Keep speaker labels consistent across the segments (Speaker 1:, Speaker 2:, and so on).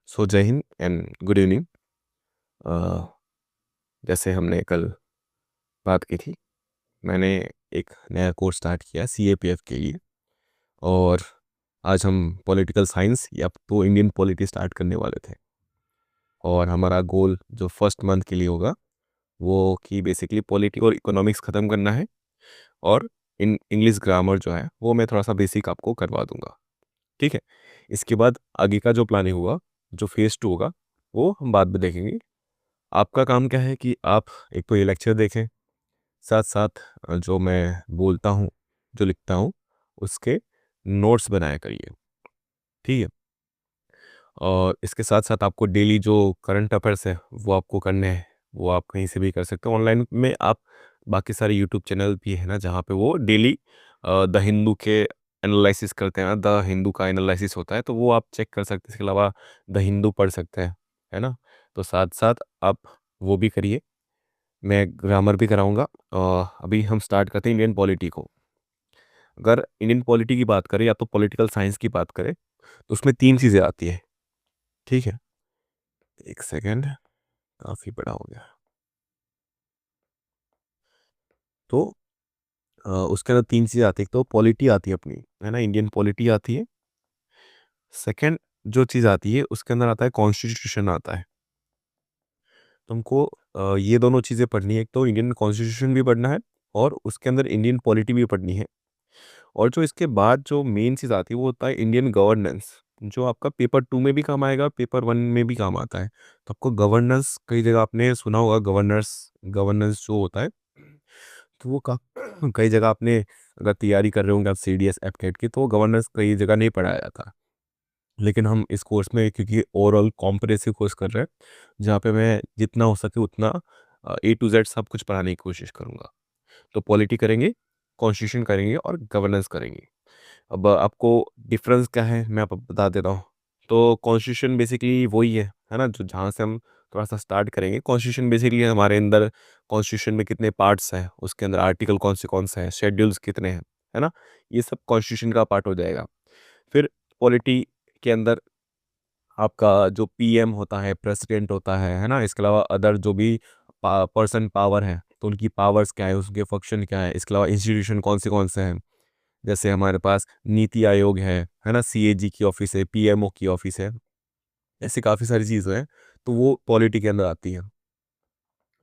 Speaker 1: सो जय Hind and good evening. जैसे हमने कल बात की थी, मैंने एक नया कोर्स स्टार्ट किया CAPF के लिए। और आज हम पॉलिटिकल साइंस या तो इंडियन पॉलिटी स्टार्ट करने वाले थे। और हमारा गोल जो फर्स्ट मंथ के लिए होगा वो कि बेसिकली पॉलिटी और इकोनॉमिक्स ख़त्म करना है। और इन इंग्लिश ग्रामर जो है वो मैं थोड़ा सा बेसिक आपको करवा दूंगा। ठीक है। इसके बाद आगे का जो प्लानिंग होगा, जो फेज़ 2 होगा, वो हम बाद में देखेंगे। आपका काम क्या है कि आप एक तो ये लेक्चर देखें, साथ साथ जो मैं बोलता हूँ, जो लिखता हूँ, उसके नोट्स बनाया करिए। ठीक है। और इसके साथ साथ आपको डेली जो करंट अफेयर्स है वो आपको करने हैं। वो आप कहीं से भी कर सकते हो ऑनलाइन में। आप बाकी सारे यूट्यूब चैनल भी है ना जहाँ पे वो डेली द हिंदू के एनालिसिस करते हैं। द हिंदू का एनालिसिस होता है तो वो आप चेक कर सकते हैं। इसके अलावा द हिंदू पढ़ सकते हैं, है ना। तो साथ साथ आप वो भी करिए। मैं ग्रामर भी कराऊंगा। अभी हम स्टार्ट करते हैं इंडियन पॉलिटी को। अगर इंडियन पॉलिटी की बात करें या तो पॉलिटिकल साइंस की बात करें तो उसमें 3 चीज़ें आती है। ठीक है। एक सेकेंड, काफ़ी बड़ा हो गया। तो उसके अंदर 3 चीज़ें आती है। एक तो पॉलिटी आती है अपनी, है ना, इंडियन पॉलिटी आती है। सेकंड जो चीज़ आती है उसके अंदर आता है कॉन्स्टिट्यूशन आता है। तुमको ये दोनों चीज़ें पढ़नी है। एक तो इंडियन कॉन्स्टिट्यूशन भी पढ़ना है और उसके अंदर इंडियन पॉलिटी भी पढ़नी है। और जो इसके बाद जो मेन चीज़ आती है वो होता है इंडियन गवर्नेंस, जो आपका पेपर 2 में भी काम आएगा, पेपर 1 में भी काम आता है। तो आपको गवर्नेंस, कई जगह आपने सुना होगा गवर्नर्स, गवर्नेंस जो होता है, तो वो का कई जगह आपने अगर तैयारी कर रहे होंगे आप CDS एप्टेट की, तो गवर्नेंस कई जगह नहीं पढ़ाया जाता। लेकिन हम इस कोर्स में, क्योंकि ओवरऑल कॉम्प्रिहेंसिव कोर्स कर रहे हैं, जहाँ पे मैं जितना हो सके उतना A to Z सब कुछ पढ़ाने की कोशिश करूँगा। तो पॉलिटी करेंगे, कॉन्स्टिट्यूशन करेंगे और गवर्नेंस करेंगे। अब आपको डिफरेंस क्या है मैं आपको बता देता हूँ। तो कॉन्स्टिट्यूशन बेसिकली वही है ना, जो जहाँ से हम थोड़ा सा स्टार्ट करेंगे। कॉन्स्टिट्यूशन बेसिकली हमारे अंदर, कॉन्स्टिट्यूशन में कितने पार्ट्स हैं, उसके अंदर आर्टिकल कौन से हैं, शेड्यूल्स कितने हैं, है ना। ये सब कॉन्स्टिट्यूशन का पार्ट हो जाएगा। फिर पॉलिटी के अंदर आपका जो PM होता है, प्रेसिडेंट होता है ना। इसके अलावा अदर जो भी पर्सन पावर है, तो उनकी पावर्स क्या है, उसके फंक्शन क्या है। इसके अलावा इंस्टीट्यूशन कौन से हैं, जैसे हमारे पास नीति आयोग है ना, CAG की ऑफिस है, PMO की ऑफिस है। ऐसी काफ़ी सारी चीज़ें हैं, तो वो पॉलिटी के अंदर आती हैं।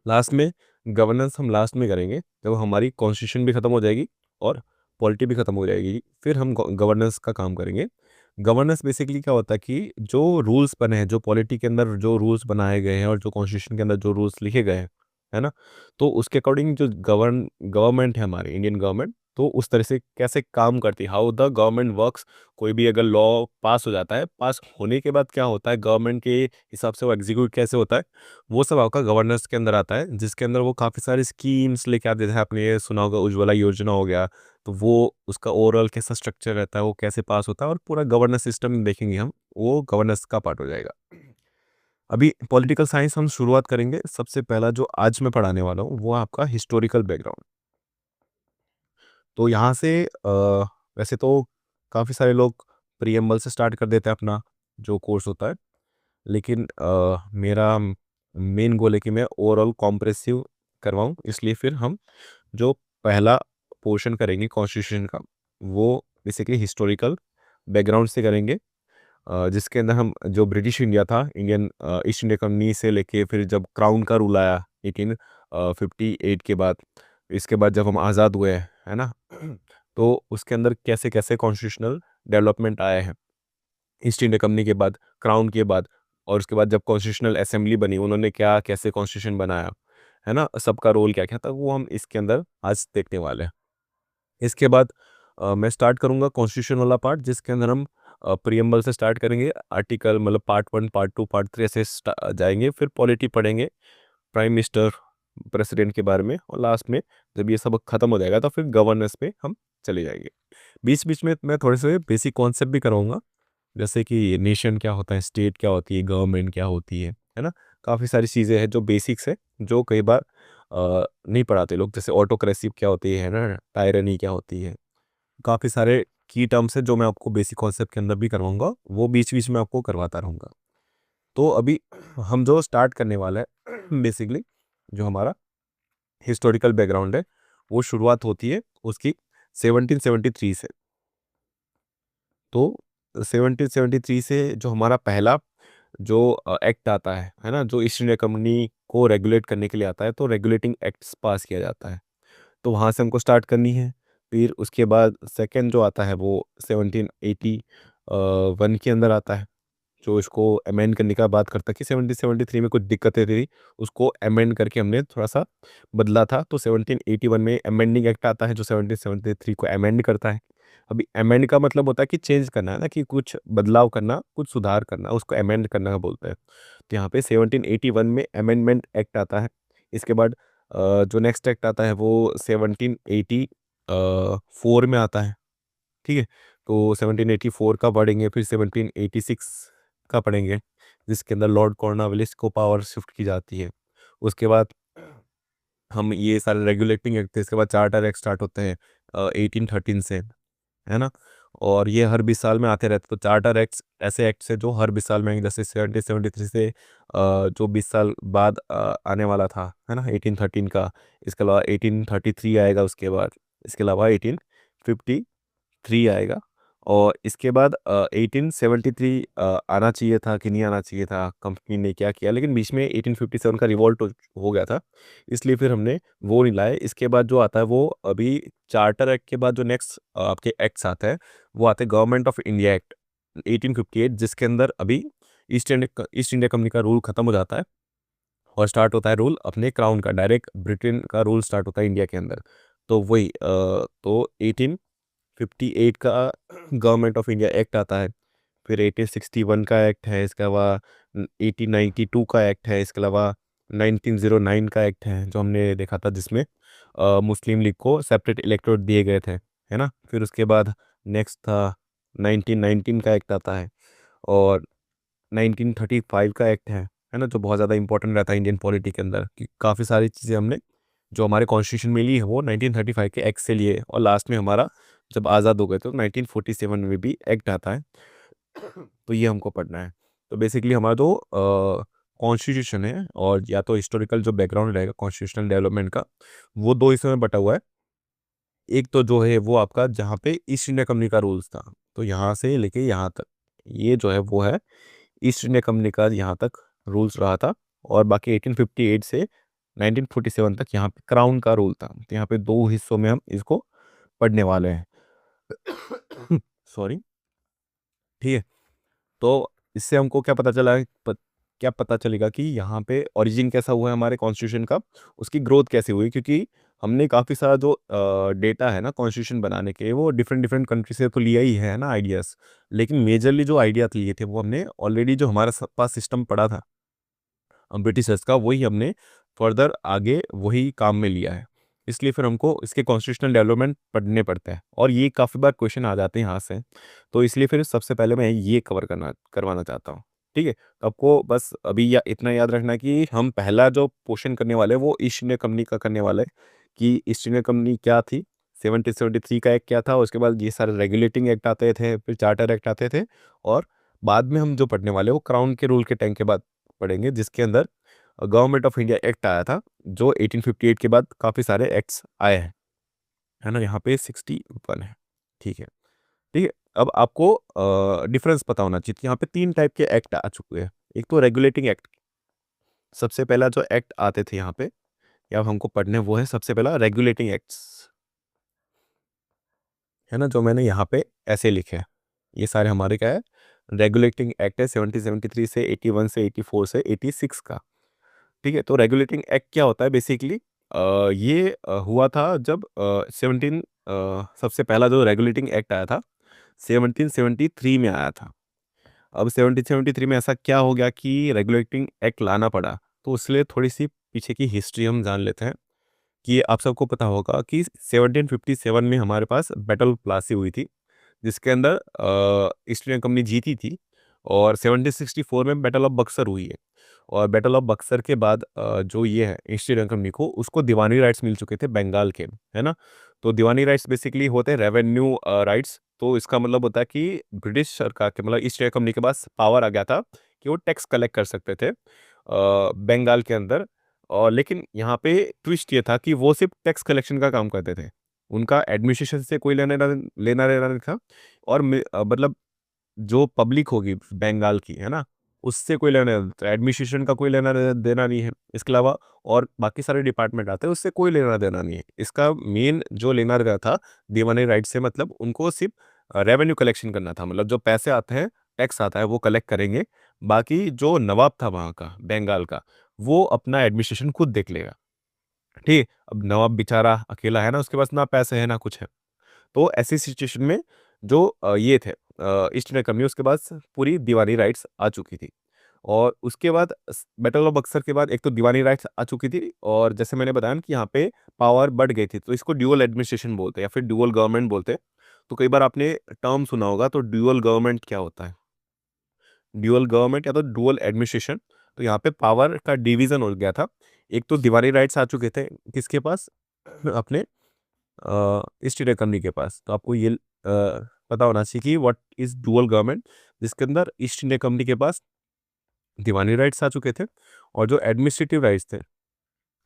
Speaker 1: लास्ट में गवर्नेंस हम लास्ट में करेंगे, जब हमारी कॉन्स्टिट्यूशन भी ख़त्म हो जाएगी और पॉलिटी भी ख़त्म हो जाएगी, फिर हम गवर्नेंस का काम करेंगे। गवर्नेंस बेसिकली क्या होता है कि जो रूल्स बने हैं, जो पॉलिटी के अंदर जो रूल्स बनाए गए हैं और जो कॉन्स्टिट्यूशन के अंदर जो रूल्स लिखे गए हैं, है ना, तो उसके अकॉर्डिंग जो गवर्नमेंट है हमारी इंडियन गवर्नमेंट, तो उस तरह से कैसे काम करती है, हाउ द गवर्नमेंट वर्क्स। कोई भी अगर लॉ पास हो जाता है, पास होने के बाद क्या होता है, गवर्नमेंट के हिसाब से वो एग्जीक्यूट कैसे होता है, वो सब आपका गवर्नेंस के अंदर आता है। जिसके अंदर वो काफ़ी सारी स्कीम्स लेके आते हैं। आपने ये सुना होगा उज्ज्वला योजना हो गया, तो वो उसका ओवरऑल कैसा स्ट्रक्चर रहता है, वो कैसे पास होता है, और पूरा गवर्नेंस सिस्टम देखेंगे हम, वो गवर्नेंस का पार्ट हो जाएगा। अभी पॉलिटिकल साइंस हम शुरुआत करेंगे। सबसे पहला जो आज मैं पढ़ाने वाला हूँ वो आपका हिस्टोरिकल बैकग्राउंड। तो यहाँ से वैसे तो काफ़ी सारे लोग प्रीएम्बल से स्टार्ट कर देते हैं अपना जो कोर्स होता है, लेकिन मेरा मेन गोल है कि मैं ओवरऑल कॉम्प्रेसिव करवाऊँ। इसलिए फिर हम जो पहला पोर्शन करेंगे कॉन्स्टिट्यूशन का, वो बेसिकली हिस्टोरिकल बैकग्राउंड से करेंगे। जिसके अंदर हम जो ब्रिटिश इंडिया था, इंडियन ईस्ट इंडिया कंपनी से लेके फिर जब क्राउन का रूल आया 1858 के बाद, इसके बाद जब हम आज़ाद हुए, है ना, तो उसके अंदर कैसे कैसे कॉन्स्टिट्यूशनल डेवलपमेंट आए हैं ईस्ट इंडिया कंपनी के बाद, क्राउन के बाद। और उसके बाद जब कॉन्स्टिट्यूशनल असेंबली बनी, उन्होंने क्या कैसे कॉन्स्टिट्यूशन बनाया, है ना, सबका रोल क्या क्या था, वो हम इसके अंदर आज देखने वाले हैं। इसके बाद मैं स्टार्ट करूंगा कॉन्स्टिट्यूशन वाला पार्ट, जिसके अंदर हम प्रियम्बल से स्टार्ट करेंगे, आर्टिकल मतलब पार्ट 1 पार्ट 2 पार्ट 3 ऐसे जाएंगे। फिर पॉलिटी पढ़ेंगे, प्राइम मिनिस्टर, प्रेसिडेंट के बारे में। और लास्ट में जब ये सब खत्म हो जाएगा तो फिर गवर्नेंस पे हम चले जाएंगे। बीच बीच में मैं थोड़े से बेसिक कॉन्सेप्ट भी कराऊंगा, जैसे कि नेशन क्या होता है, स्टेट क्या होती है, गवर्नमेंट क्या होती है ना। काफ़ी सारी चीज़ें हैं जो बेसिक्स है, जो कई बार नहीं पढ़ाते लोग, जैसे ऑटोक्रेसी क्या होती है ना, टायरनी क्या होती है। काफ़ी सारे की टर्म्स है जो मैं आपको बेसिक कॉन्सेप्ट के अंदर भी करवाऊंगा, वो बीच बीच में आपको करवाता रहूँगा। तो अभी हम जो स्टार्ट करने वाला है बेसिकली, जो हमारा हिस्टोरिकल बैकग्राउंड है, वो शुरुआत होती है उसकी 1773 से। तो 1773 से जो हमारा पहला जो एक्ट आता है ना, जो ईस्ट इंडिया कंपनी को रेगुलेट करने के लिए आता है, तो रेगुलेटिंग एक्ट्स पास किया जाता है। तो वहाँ से हमको स्टार्ट करनी है। फिर उसके बाद सेकंड जो आता है वो 1781 के अंदर आता है, जो इसको अमेंड करने का बात करता है कि 1773 में कुछ दिक्कतें थी, उसको अमेंड करके हमने थोड़ा-सा बदला था। तो 1781 में अमेंडिंग एक्ट आता है, जो 1773 को अमेंड करता है। अभी अमेंड का मतलब होता है कि चेंज करना है ना, कि कुछ बदलाव करना, कुछ सुधार करना, उसको अमेंड करना बोलते हैं। तो यहाँ पे 1781 में अमेंडमेंट एक्ट आता है। इसके बाद जो नेक्स्ट एक्ट आता है वो 1784 में आता है। ठीक है? तो 1784 का पढ़ेंगे, फिर 1786 का पढ़ेंगे, जिसके अंदर लॉर्ड कॉर्नवालिस को पावर शिफ्ट की जाती है। उसके बाद हम ये सारे रेगुलेटिंग एक्ट थे, इसके बाद चार्टर एक्ट स्टार्ट होते हैं 1813 से, है ना? और ये हर 20 साल में आते रहते, तो चार्टर एक्ट्स ऐसे एक्ट्स हैं जो हर 20 साल में आएंगे। जैसे 1773 से जो 20 साल बाद आने वाला था, है ना, 1813 का। इसके अलावा 1833 आएगा, उसके बाद इसके अलावा 1853 आएगा। और इसके बाद 1873 आना चाहिए था कि नहीं आना चाहिए था, कंपनी ने क्या किया, लेकिन बीच में 1857 का रिवॉल्ट हो गया था, इसलिए फिर हमने वो नहीं लाए। इसके बाद जो आता है वो अभी चार्टर एक्ट के बाद जो नेक्स्ट आपके एक्ट्स आते हैं, वो आते हैं गवर्नमेंट ऑफ इंडिया एक्ट 1858, जिसके अंदर अभी ईस्ट इंडिया कंपनी का रूल खत्म हो जाता है और स्टार्ट होता है रूल अपने क्राउन का, डायरेक्ट ब्रिटेन का रूल स्टार्ट होता है इंडिया के अंदर। तो वही तो 1858 का गवर्नमेंट ऑफ इंडिया एक्ट आता है। फिर 1861 का एक्ट है, इसके अलावा 1892 का एक्ट है, इसके अलावा 1909 का एक्ट है जो हमने देखा था, जिसमें मुस्लिम लीग को सेपरेट इलेक्टोरेट दिए गए थे, है ना। फिर उसके बाद नेक्स्ट था 1919 का एक्ट आता है, और 1935 का एक्ट है ना, जो बहुत ज़्यादा इंपॉर्टेंट रहता है इंडियन पॉलिटी के अंदर, कि काफ़ी सारी चीज़ें हमने जो हमारे कॉन्स्टिट्यूशन में ली है वो 1935 के एक्ट से लिए। और लास्ट में हमारा जब आज़ाद हो गए तो 1947 में भी एक्ट आता है। तो ये हमको पढ़ना है। तो बेसिकली हमारा जो कॉन्स्टिट्यूशन है, और या तो हिस्टोरिकल जो बैकग्राउंड रहेगा कॉन्स्टिट्यूशनल डेवलपमेंट का, वो दो हिस्सों में बटा हुआ है। एक तो जो है वो आपका जहाँ पे ईस्ट इंडिया कंपनी का रूल्स था, तो यहाँ से लेके यहाँ तक, ये जो है वो है ईस्ट इंडिया कंपनी का यहाँ तक रूल्स रहा था। और बाकी 1858 से 1947 तक यहाँ पे क्राउन का रूल था। तो यहाँ पे दो हिस्सों में हम इसको पढ़ने वाले हैं। सॉरी। ठीक है। तो इससे हमको क्या पता चला क्या पता चलेगा कि यहाँ पे ओरिजिन कैसा हुआ है हमारे कॉन्स्टिट्यूशन का, उसकी ग्रोथ कैसे हुई, क्योंकि हमने काफ़ी सारा जो डेटा है ना कॉन्स्टिट्यूशन बनाने के, वो डिफरेंट डिफरेंट कंट्री से तो लिया ही है ना आइडियाज़, लेकिन मेजरली जो आइडिया लिए थे वो हमने ऑलरेडी जो हमारे पास सिस्टम पड़ा था ब्रिटिशर्स का, वही हमने फर्दर आगे वही काम में लिया है। इसलिए फिर हमको इसके कॉन्स्टिट्यूशनल डेवलपमेंट पढ़ने पड़ते हैं, और ये काफ़ी बार क्वेश्चन आ जाते हैं यहाँ से। तो इसलिए फिर सबसे पहले मैं ये कवर करवाना चाहता हूँ। ठीक है? तो आपको बस अभी इतना याद रखना कि हम पहला जो पोर्शन करने वाले हैं वो ईस्ट इंडिया कंपनी का करने वाले हैं, कि ईस्ट इंडिया कंपनी क्या थी, 1773 का एक्ट क्या था, उसके बाद ये सारे रेगुलेटिंग एक्ट आते थे, फिर चार्टर एक्ट आते थे, और बाद में हम जो पढ़ने वाले हैं वो क्राउन के रूल के टाइम के बाद पढ़ेंगे, जिसके अंदर गवर्नमेंट ऑफ इंडिया एक्ट आया था, जो 1858 के बाद काफ़ी सारे एक्ट्स आए हैं, है ना। यहाँ पे 61 है। ठीक है। ठीक है। अब आपको डिफरेंस पता होना चाहिए कि यहाँ पे 3 टाइप के एक्ट आ चुके हैं। एक तो रेगुलेटिंग एक्ट, सबसे पहला जो एक्ट आते थे यहाँ पे, या हमको पढ़ने, वो है सबसे पहला रेगुलेटिंग एक्ट्स, है ना, जो मैंने यहाँ पे ऐसे लिखे हैं। ये सारे हमारे क्या है, रेगुलेटिंग एक्ट है 1773 से 81 से 84 से 86 का। ठीक है। तो रेगुलेटिंग एक्ट क्या होता है बेसिकली, ये हुआ था जब 17 सबसे पहला जो रेगुलेटिंग एक्ट आया था 1773 में आया था। अब 1773 में ऐसा क्या हो गया कि रेगुलेटिंग एक्ट लाना पड़ा, तो इसलिए थोड़ी सी पीछे की हिस्ट्री हम जान लेते हैं। कि आप सबको पता होगा कि 1757 में हमारे पास बैटल ऑफ प्लासी हुई थी, जिसके अंदर ईस्ट इंडिया कंपनी जीती थी, और 1764 में बैटल ऑफ बक्सर हुई है। और बैटल ऑफ बक्सर के बाद जो ये है ईस्ट इंडिया कंपनी को, उसको दीवानी राइट्स मिल चुके थे बंगाल के, है ना। तो दीवानी राइट्स बेसिकली होते हैं रेवेन्यू राइट्स। तो इसका मतलब होता है कि ब्रिटिश सरकार के, मतलब ईस्ट इंडिया कंपनी के पास पावर आ गया था कि वो टैक्स कलेक्ट कर सकते थे बंगाल के अंदर। और लेकिन यहाँ पे ट्विस्ट ये था कि वो सिर्फ टैक्स कलेक्शन का काम करते थे, उनका एडमिनिस्ट्रेशन से कोई लेना देना नहीं था। और मतलब जो पब्लिक होगी बंगाल की, है ना, उससे कोई लेना देना, एडमिनिस्ट्रेशन का कोई लेना देना नहीं है। इसके अलावा और बाकी सारे डिपार्टमेंट आते हैं, उससे कोई लेना देना नहीं है। इसका मेन जो लेना देना था दीवानी राइट से, मतलब उनको सिर्फ रेवेन्यू कलेक्शन करना था, मतलब जो पैसे आते हैं, टैक्स आता है, वो कलेक्ट करेंगे। बाकी जो नवाब था वहाँ का बंगाल का, वो अपना एडमिनिस्ट्रेशन खुद देख लेगा। ठीक है? अब नवाब बेचारा अकेला है ना, उसके पास ना पैसे है ना कुछ है। तो ऐसी सिचुएशन में जो ये थे ईस्ट इंडिया कंपनी, उसके पास पूरी दीवानी राइट्स आ चुकी थी। और उसके बाद बैटल ऑफ बक्सर के बाद एक तो दीवानी राइट्स आ चुकी थी, और जैसे मैंने बताया ना कि यहाँ पे पावर बढ़ गई थी, तो इसको ड्यूअल एडमिनिस्ट्रेशन बोलते हैं या फिर ड्यूअल गवर्नमेंट बोलते हैं। तो कई बार आपने टर्म सुना होगा, तो ड्यूअल गवर्नमेंट क्या होता है, ड्यूअल गवर्नमेंट या तो ड्यूअल एडमिनिस्ट्रेशन। तो यहाँ पे पावर का डिवीजन हो गया था। एक तो दीवानी राइट्स आ चुके थे किसके पास, अपने ईस्ट इंडिया कंपनी के पास। तो आपको ये पता होना चाहिए कि व्हाट इज डुअल गवर्नमेंट, जिसके अंदर ईस्ट इंडिया कंपनी के पास दीवानी राइट्स आ चुके थे, और जो एडमिनिस्ट्रेटिव राइट्स थे,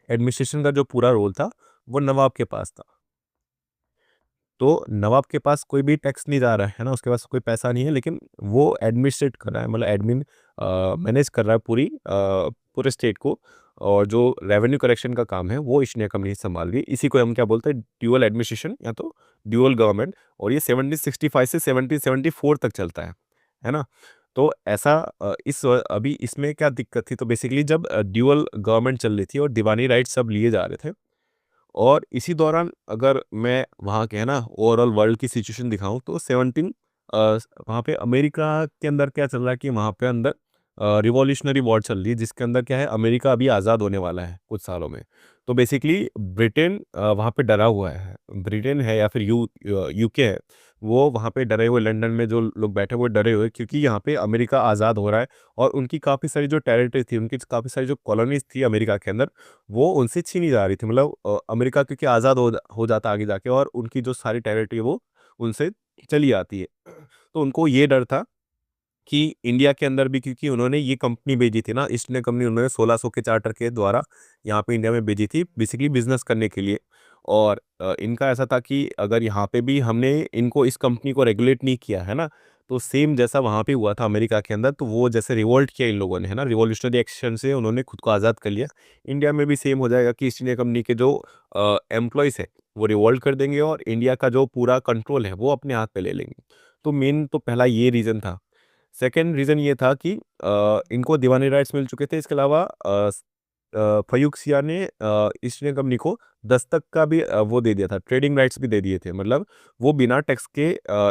Speaker 1: एडमिनिस्ट्रेशन का जो पूरा रोल था, वो नवाब के पास था। तो नवाब के पास कोई भी टैक्स नहीं जा रहा है ना, उसके पास कोई पैसा नहीं है, लेकिन वो एडमिनिस्ट्रेट कर रहा है, मतलब एडमिन मैनेज कर रहा है पूरे स्टेट को। और जो रेवेन्यू कलेक्शन का काम है वो ईस्ट इंडिया कंपनी संभाल रही है। इसी को हम क्या बोलते हैं, ड्यूअल एडमिनिस्ट्रेशन या तो ड्यूअल गवर्नमेंट। और ये 1765 से 1774 तक चलता है ना। तो ऐसा अभी इसमें क्या दिक्कत थी, तो बेसिकली जब ड्यूअल गवर्नमेंट चल रही थी और दीवानी राइट्स सब लिए जा रहे थे, और इसी दौरान अगर मैं वहाँ के है ना ओवरऑल वर्ल्ड की सिचुएशन दिखाऊं, तो वहाँ पे अमेरिका के अंदर क्या चल रहा है कि वहाँ पे अंदर रिवॉल्यूशनरी वॉर चल रही है, जिसके अंदर क्या है, अमेरिका अभी आज़ाद होने वाला है कुछ सालों में। तो बेसिकली ब्रिटेन वहाँ पे डरा हुआ है, ब्रिटेन है या फिर यूके है, वो वहाँ पे डरे हुए, लंदन में जो लोग बैठे हुए डरे हुए, क्योंकि यहाँ पे अमेरिका आज़ाद हो रहा है। और उनकी काफ़ी सारी जो टेरिटरी थी, उनकी काफ़ी सारी जो कॉलोनीज थी अमेरिका के अंदर, वो उनसे छीनी जा रही थी। मतलब अमेरिका क्योंकि आज़ाद हो जाता आगे जाके, और उनकी जो सारी टेरिटरी है वो उनसे चली आती है। तो उनको ये डर था कि इंडिया के अंदर भी, क्योंकि उन्होंने ये कंपनी भेजी थी ना, ईस्ट इंडिया कंपनी, उन्होंने 1600 के चार्टर के द्वारा यहाँ पे इंडिया में भेजी थी, बेसिकली बिजनेस करने के लिए। और इनका ऐसा था कि अगर यहाँ पे भी हमने इनको, इस कंपनी को रेगुलेट नहीं किया है ना, तो सेम जैसा वहाँ पे हुआ था अमेरिका के अंदर, तो वो जैसे रिवोल्ट किया इन लोगों ने, है ना, रिवॉल्यूशनरी एक्शन से उन्होंने खुद को आज़ाद कर लिया। इंडिया में भी सेम हो जाएगा कि ईस्ट इंडिया कंपनी के जो एम्प्लॉयज़ है वो रिवोल्ट कर देंगे, और इंडिया का जो पूरा कंट्रोल है वो अपने हाथ पे ले लेंगे। तो मेन तो पहला ये रीज़न था। सेकंड रीज़न ये था कि इनको दीवानी राइट्स मिल चुके थे। इसके अलावा फ़ारूक सिया ने ईस्ट इंडिया कंपनी को दस्तक का भी वो दे दिया था, ट्रेडिंग राइट्स भी दे दिए थे। मतलब वो बिना टैक्स के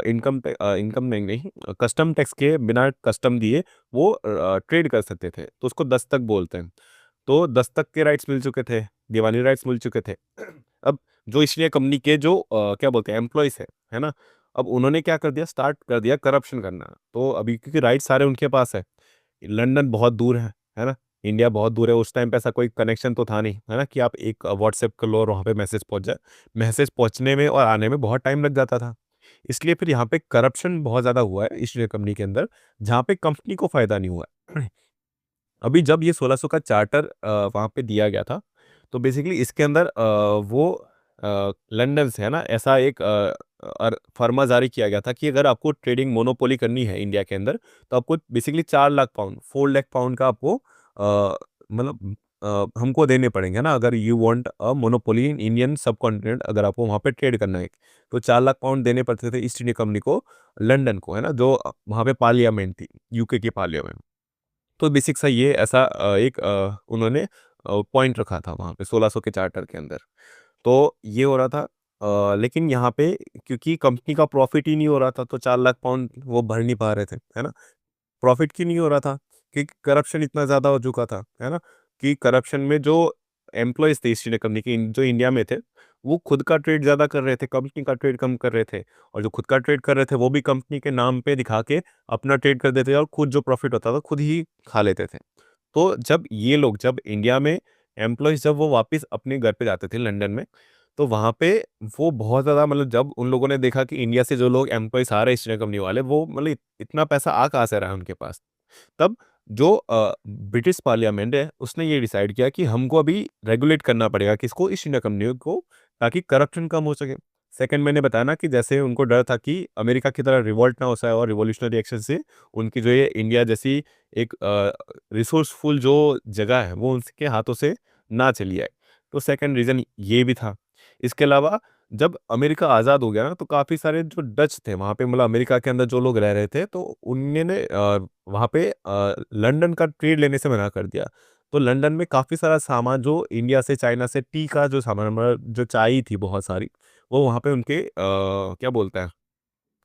Speaker 1: इनकम नहीं, कस्टम टैक्स के बिना कस्टम दिए वो ट्रेड कर सकते थे, तो उसको दस्तक बोलते हैं। तो दस्तक के राइट्स मिल चुके थे, दीवानी राइट्स मिल चुके थे। अब जो ईस्ट इंडिया कंपनी के जो क्या बोलते हैं एम्प्लॉइज़ है ना, अब उन्होंने क्या कर दिया, स्टार्ट कर दिया करप्शन करना। तो अभी क्योंकि राइट्स सारे उनके पास लंदन बहुत दूर है ना? इंडिया बहुत दूर है, उस टाइम पे ऐसा कोई कनेक्शन तो था नहीं, है ना, कि आप एक व्हाट्सएप कर लो और वहाँ पे मैसेज पहुँच जाए। मैसेज पहुँचने में और आने में बहुत टाइम लग जाता था। इसलिए फिर यहाँ पे करप्शन बहुत ज़्यादा हुआ है ईस्ट इंडिया कंपनी के अंदर, जहाँ पे कंपनी को फ़ायदा नहीं हुआ है। अभी जब ये 1600 का चार्टर वहाँ पे दिया गया था, तो बेसिकली इसके अंदर वो लंदन से, है ना, ऐसा एक फर्मा जारी किया गया था कि अगर आपको ट्रेडिंग मोनोपोली करनी है इंडिया के अंदर, तो आपको basically 4 lakh pound, 4 lakh pound का आपको मतलब हमको देने पड़ेंगे, है ना, अगर you want a monopoly in Indian subcontinent, अगर आपको वहाँ पे ट्रेड करना है, तो 4 लाख पाउंड देने पड़ते थे ईस्ट इंडिया कंपनी को, लंदन को, है ना, जो वहाँ पे पार्लियामेंट थी, यूके की पार्लियामेंट। तो बेसिक सा ये ऐसा एक उन्होंने पॉइंट रखा था वहाँ पे 1600 के चार्टर के अंदर। तो ये हो रहा था, लेकिन यहाँ पे क्योंकि कंपनी का प्रॉफिट ही नहीं हो रहा था, तो 4 लाख पाउंड वो भर नहीं पा रहे थे, है ना? प्रॉफिट क्यों नहीं हो रहा था? क्योंकि करप्शन इतना ज़्यादा हो चुका था, है ना? कि करप्शन में जो एम्प्लॉइज़ थे ईस्ट इंडिया कंपनी के, जो इंडिया में थे, वो खुद का ट्रेड ज़्यादा कर रहे थे, कंपनी का ट्रेड कम कर रहे थे। और जो खुद का ट्रेड कर रहे थे, वो भी कंपनी के नाम पे दिखा के अपना ट्रेड कर देते थे, और खुद जो प्रॉफिट होता था, खुद ही खा लेते थे। तो जब इंडिया में एम्प्लॉइज़ जब वो वापस अपने घर पे जाते थे लंदन में, तो वहाँ पे वो बहुत ज़्यादा, मतलब जब उन लोगों ने देखा कि इंडिया से जो लोग एम्प्लॉइज़ आ रहे हैं ईस्ट इंडिया कंपनी वाले, वो मतलब इतना पैसा आ कहाँ से रहा है उनके पास। तब जो ब्रिटिश पार्लियामेंट है उसने ये डिसाइड किया कि हमको अभी रेगुलेट करना पड़ेगा किसको, ईस्ट इंडिया कंपनी को, ताकि करप्शन कम हो सके। सेकंड मैंने बताया ना कि जैसे उनको डर था कि अमेरिका की तरह रिवोल्ट ना हो जाए और रिवॉल्यूशनरी एक्शन से उनकी जो ये इंडिया जैसी एक रिसोर्सफुल जो जगह है वो उनके हाथों से ना चली आए। तो सेकंड रीज़न ये भी था। इसके अलावा जब अमेरिका आज़ाद हो गया ना तो काफ़ी सारे जो डच थे वहाँ पे, मतलब अमेरिका के अंदर जो लोग रह रहे थे, तो उन्होंने वहाँ पे लंदन का ट्रेड लेने से मना कर दिया। तो लंदन में काफ़ी सारा सामान जो इंडिया से, चाइना से, टी का जो सामान, मतलब जो चाय थी बहुत सारी, वो वहाँ पे उनके क्या बोलते हैं,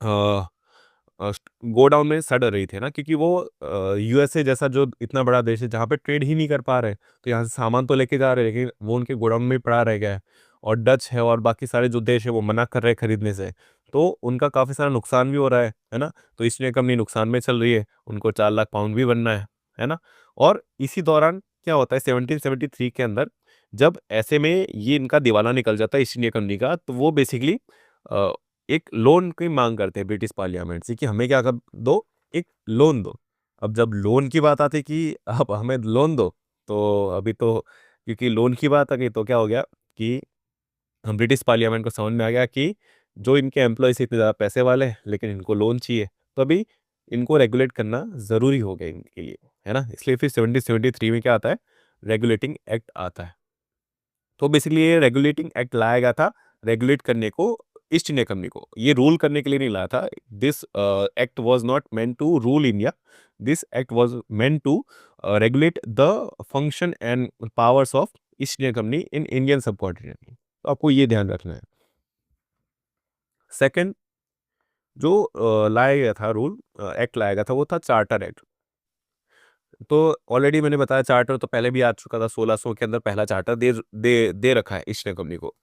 Speaker 1: अ गोडाउन में सड़ रही थी ना, क्योंकि वो यूएसए जैसा जो इतना बड़ा देश है जहाँ पे ट्रेड ही नहीं कर पा रहे, तो यहाँ से सामान तो लेके जा रहे हैं लेकिन वो उनके गोडाउन में ही पड़ा रह गया है। और डच है और बाकी सारे जो देश है वो मना कर रहे हैं खरीदने से, तो उनका काफ़ी सारा नुकसान भी हो रहा है ना। तो इसलिए कंपनी नुकसान में चल रही है, उनको 4 लाख पाउंड भी बनना है ना। और इसी दौरान क्या होता है 1773 के अंदर, जब ऐसे में ये इनका दिवाला निकल जाता है ईस्ट इंडिया कंपनी का, तो वो बेसिकली एक लोन की माँग करते हैं ब्रिटिश पार्लियामेंट से कि हमें क्या कर दो, एक लोन दो। अब जब लोन की बात आती है कि आप हमें लोन दो, तो अभी तो क्योंकि लोन की बात आ गई तो क्या हो गया कि हम ब्रिटिश पार्लियामेंट को समझ में आ गया कि जो इनके एम्प्लॉइज़ इतने ज़्यादा पैसे वाले हैं, लेकिन इनको लोन चाहिए, तो अभी इनको रेगुलेट करना ज़रूरी हो गया इनके लिए, है ना? इसलिए फिर 1773 में क्या आता है, रेगुलेटिंग एक्ट आता है। तो बेसिकली ये रेगुलेटिंग एक्ट लाया गया था रेगुलेट करने को ईस्ट इंडिया कंपनी को, ये रूल करने के लिए नहीं लाया था। This act was not meant to rule India, this act was meant to regulate the function and powers of East India Company in Indian subcontinent. तो आपको ये ध्यान रखना है। सेकंड जो लाया गया था रूल, एक्ट लाया गया था, वो था चार्टर एक्ट। तो ऑलरेडी मैंने बताया चार्टर तो पहले भी आ चुका था, 1600 के अंदर पहला चार्टर दे दे दे रखा है ईस्ट इंडिया कंपनी को।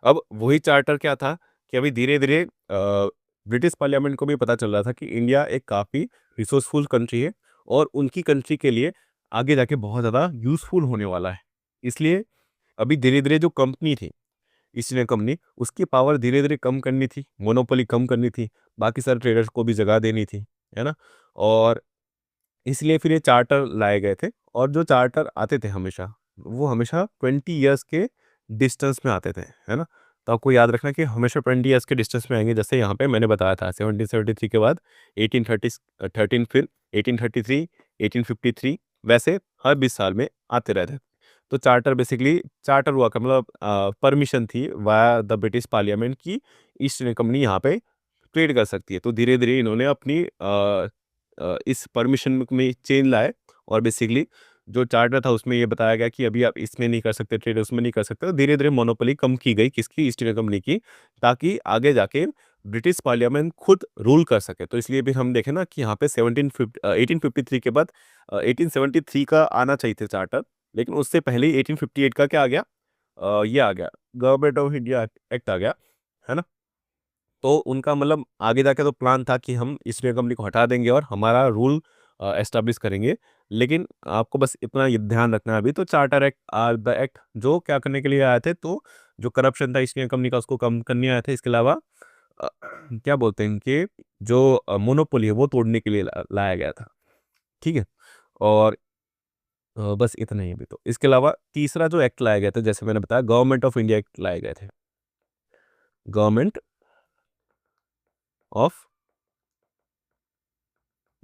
Speaker 1: अब वही चार्टर क्या था कि अभी धीरे-धीरे ब्रिटिश पार्लियामेंट को भी पता चल रहा था कि इंडिया एक काफ़ी रिसोर्सफुल कंट्री है और उनकी कंट्री के लिए आगे जाके बहुत ज़्यादा यूज़फुल होने वाला है। इसलिए अभी धीरे-धीरे जो कंपनी थी, ईस्ट इंडिया कंपनी, उसकी पावर धीरे-धीरे कम करनी थी, मोनोपोली कम करनी थी, बाकी सारे ट्रेडर्स को भी जगह देनी थी, है ना? और इसलिए फिर ये चार्टर लाए गए थे और जो चार्टर आते थे हमेशा, वो हमेशा 20 इयर्स के डिस्टेंस में आते थे, है ना? तो आपको याद रखना कि हमेशा 20 इयर्स के डिस्टेंस में आएँगे, जैसे यहाँ पे मैंने बताया था 1773 के बाद 1813 फिर 1833, 1853, वैसे हर 20 साल में आते रहते थे। तो चार्टर बेसिकली चार्टर हुआ का मतलब परमिशन थी वाया द ब्रिटिश पार्लियामेंट की ईस्ट इंडिया कंपनी यहाँ पे ट्रेड कर सकती है। तो धीरे-धीरे इन्होंने अपनी इस परमिशन में चेंज लाए और बेसिकली जो चार्टर था उसमें ये बताया गया कि अभी आप इसमें नहीं कर सकते ट्रेड, उसमें नहीं कर सकते। तो धीरे-धीरे मोनोपोली कम की गई किसकी, ईस्ट इंडिया कंपनी की, ताकि आगे जाके ब्रिटिश पार्लियामेंट खुद रूल कर सके। तो इसलिए भी हम देखें ना कि यहाँ पे 1853 के बाद 1873 का आना चाहिए था चार्टर, लेकिन उससे पहले ही 1858 का क्या आ गया, ये आ गया, गवर्नमेंट ऑफ इंडिया एक्ट आ गया, है ना? तो उनका मतलब आगे जाके तो प्लान था कि हम ईस्ट इंडिया कंपनी को हटा देंगे और हमारा रूल एस्टेब्लिश करेंगे। लेकिन आपको बस इतना ये ध्यान रखना है अभी तो charter act or the act जो क्या करने के लिए आए थे, तो जो करप्शन था ईस्ट इंडिया कंपनी का उसको कम करने आए थे। इसके अलावा क्या बोलते हैं कि जो मोनोपोली है वो तोड़ने के लिए लाया गया था। ठीक है? और बस इतना ही अभी तो। इसके अलावा तीसरा जो एक्ट लाया गया था, जैसे मैंने बताया, गवर्नमेंट ऑफ इंडिया एक्ट लाए गए थे। Government of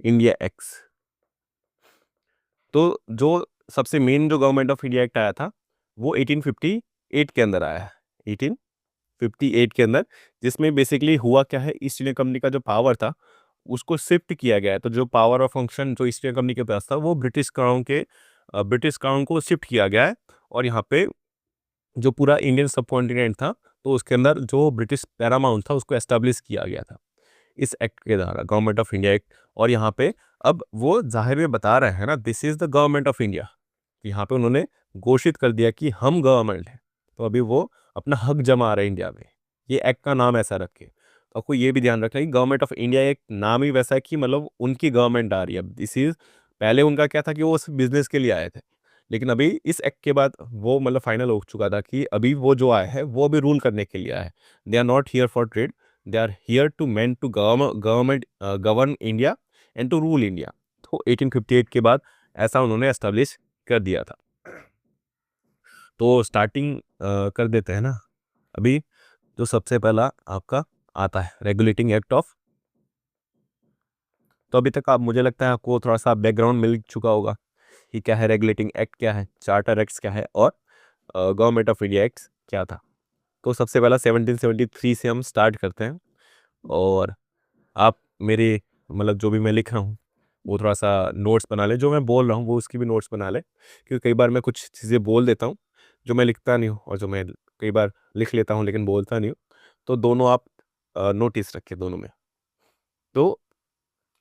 Speaker 1: India acts. तो जो सबसे मेन जो गवर्नमेंट ऑफ इंडिया एक्ट आया था, वो 1858 के अंदर आया है। 1858 के अंदर, जिसमें बेसिकली हुआ क्या है, ईस्ट इंडिया कंपनी का जो पावर था, उसको शिफ्ट किया गया है। तो जो पावर और फंक्शन जो ईस्ट इंडिया कंपनी के पास था, वो ब्रिटिश क्राउन को शिफ्ट किया गया है। और यहाँ पे जो पूरा इंडियन सबकॉन्टिनेंट था, तो उसके अंदर जो ब्रिटिश पैरामाउंट था, उसको एस्टेब्लिश किया गया था इस एक्ट के द्वारा, गवर्नमेंट ऑफ इंडिया एक्ट। और यहाँ पे अब वो ज़ाहिर में बता रहे हैं ना, this is the government of India. यहाँ पे उन्होंने घोषित कर दिया कि हम गवर्नमेंट हैं। तो अभी वो अपना हक जमा रहे हैं इंडिया में। ये एक्ट का नाम ऐसा रख के। तो आपको ये भी ध्यान रखना है कि गवर्नमेंट ऑफ इंडिया एक नाम ही वैसा है कि मतलब उनकी गवर्नमेंट आ रही है। अब दिस इज़, पहले उनका क्या था कि वो सिर्फ बिज़नेस के लिए आए थे। लेकिन अभी इस एक्ट के बाद वो मतलब फाइनल हो चुका था कि अभी वो जो आए हैं, वो अभी रूल करने के लिए आए हैं। They are not here for trade, they are here to government govern India and to rule India. तो 1858 के बाद ऐसा उन्होंने एस्टेब्लिश कर दिया था। तो स्टार्टिंग कर देते हैं ना। अभी जो सबसे पहला आपका आता है रेगुलेटिंग एक्ट ऑफ, तो अभी तक आप, मुझे लगता है आपको थोड़ा सा बैकग्राउंड मिल चुका होगा कि क्या है रेगुलेटिंग एक्ट, क्या है चार्टर एक्ट्स, क्या है और गवर्नमेंट ऑफ इंडिया एक्ट क्या था। तो सबसे पहला 1773 से हम स्टार्ट करते हैं। और आप मेरे मतलब जो भी मैं लिख रहा हूँ वो थोड़ा सा नोट्स बना ले, जो मैं बोल रहा हूँ वो उसकी भी नोट्स बना ले, क्योंकि कई बार मैं कुछ चीज़ें बोल देता हूँ जो मैं लिखता नहीं हूँ, और जो मैं कई बार लिख लेता हूँ लेकिन बोलता नहीं हूँ। तो दोनों आप नोटिस रखिए दोनों में। तो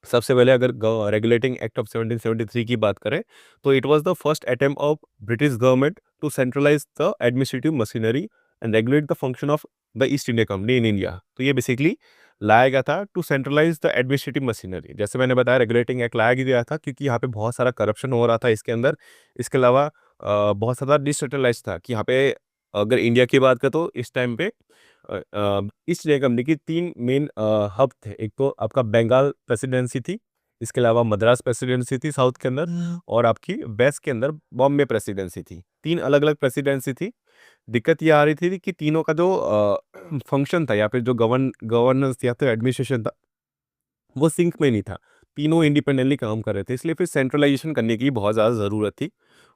Speaker 1: सबसे पहले अगर रेगुलेटिंग एक्ट ऑफ 1773 की बात करें, तो it was the first attempt of British government to centralize the administrative machinery and regulate the function of the East India Company in India. तो ये बेसिकली लाया गया था to centralize the administrative machinery. जैसे मैंने बताया रेगुलेटिंग एक्ट लाया गया था क्योंकि यहाँ पे बहुत सारा करप्शन हो रहा था इसके अंदर। इसके अलावा बहुत ज़्यादा डिसेंट्रलाइज था कि यहाँ पे अगर इंडिया की बात करें तो इस टाइम पे ईस्ट इंडिया कंपनी की 3 मेन हब थे। एक तो आपका बंगाल प्रेसिडेंसी थी, इसके अलावा मद्रास प्रेसिडेंसी थी साउथ के अंदर, और आपकी वेस्ट के अंदर बॉम्बे प्रेसिडेंसी थी। 3 अलग-अलग प्रेसिडेंसी थी। दिक्कत ये आ रही थी कि तीनों का जो फंक्शन था या फिर जो गवर्नेंस या तो एडमिनिस्ट्रेशन था, वो सिंक में नहीं था। तीनों इंडिपेंडेंटली काम कर रहे थे, इसलिए फिर सेंट्रलाइज़ेशन करने की बहुत ज़्यादा ज़रूरत थी।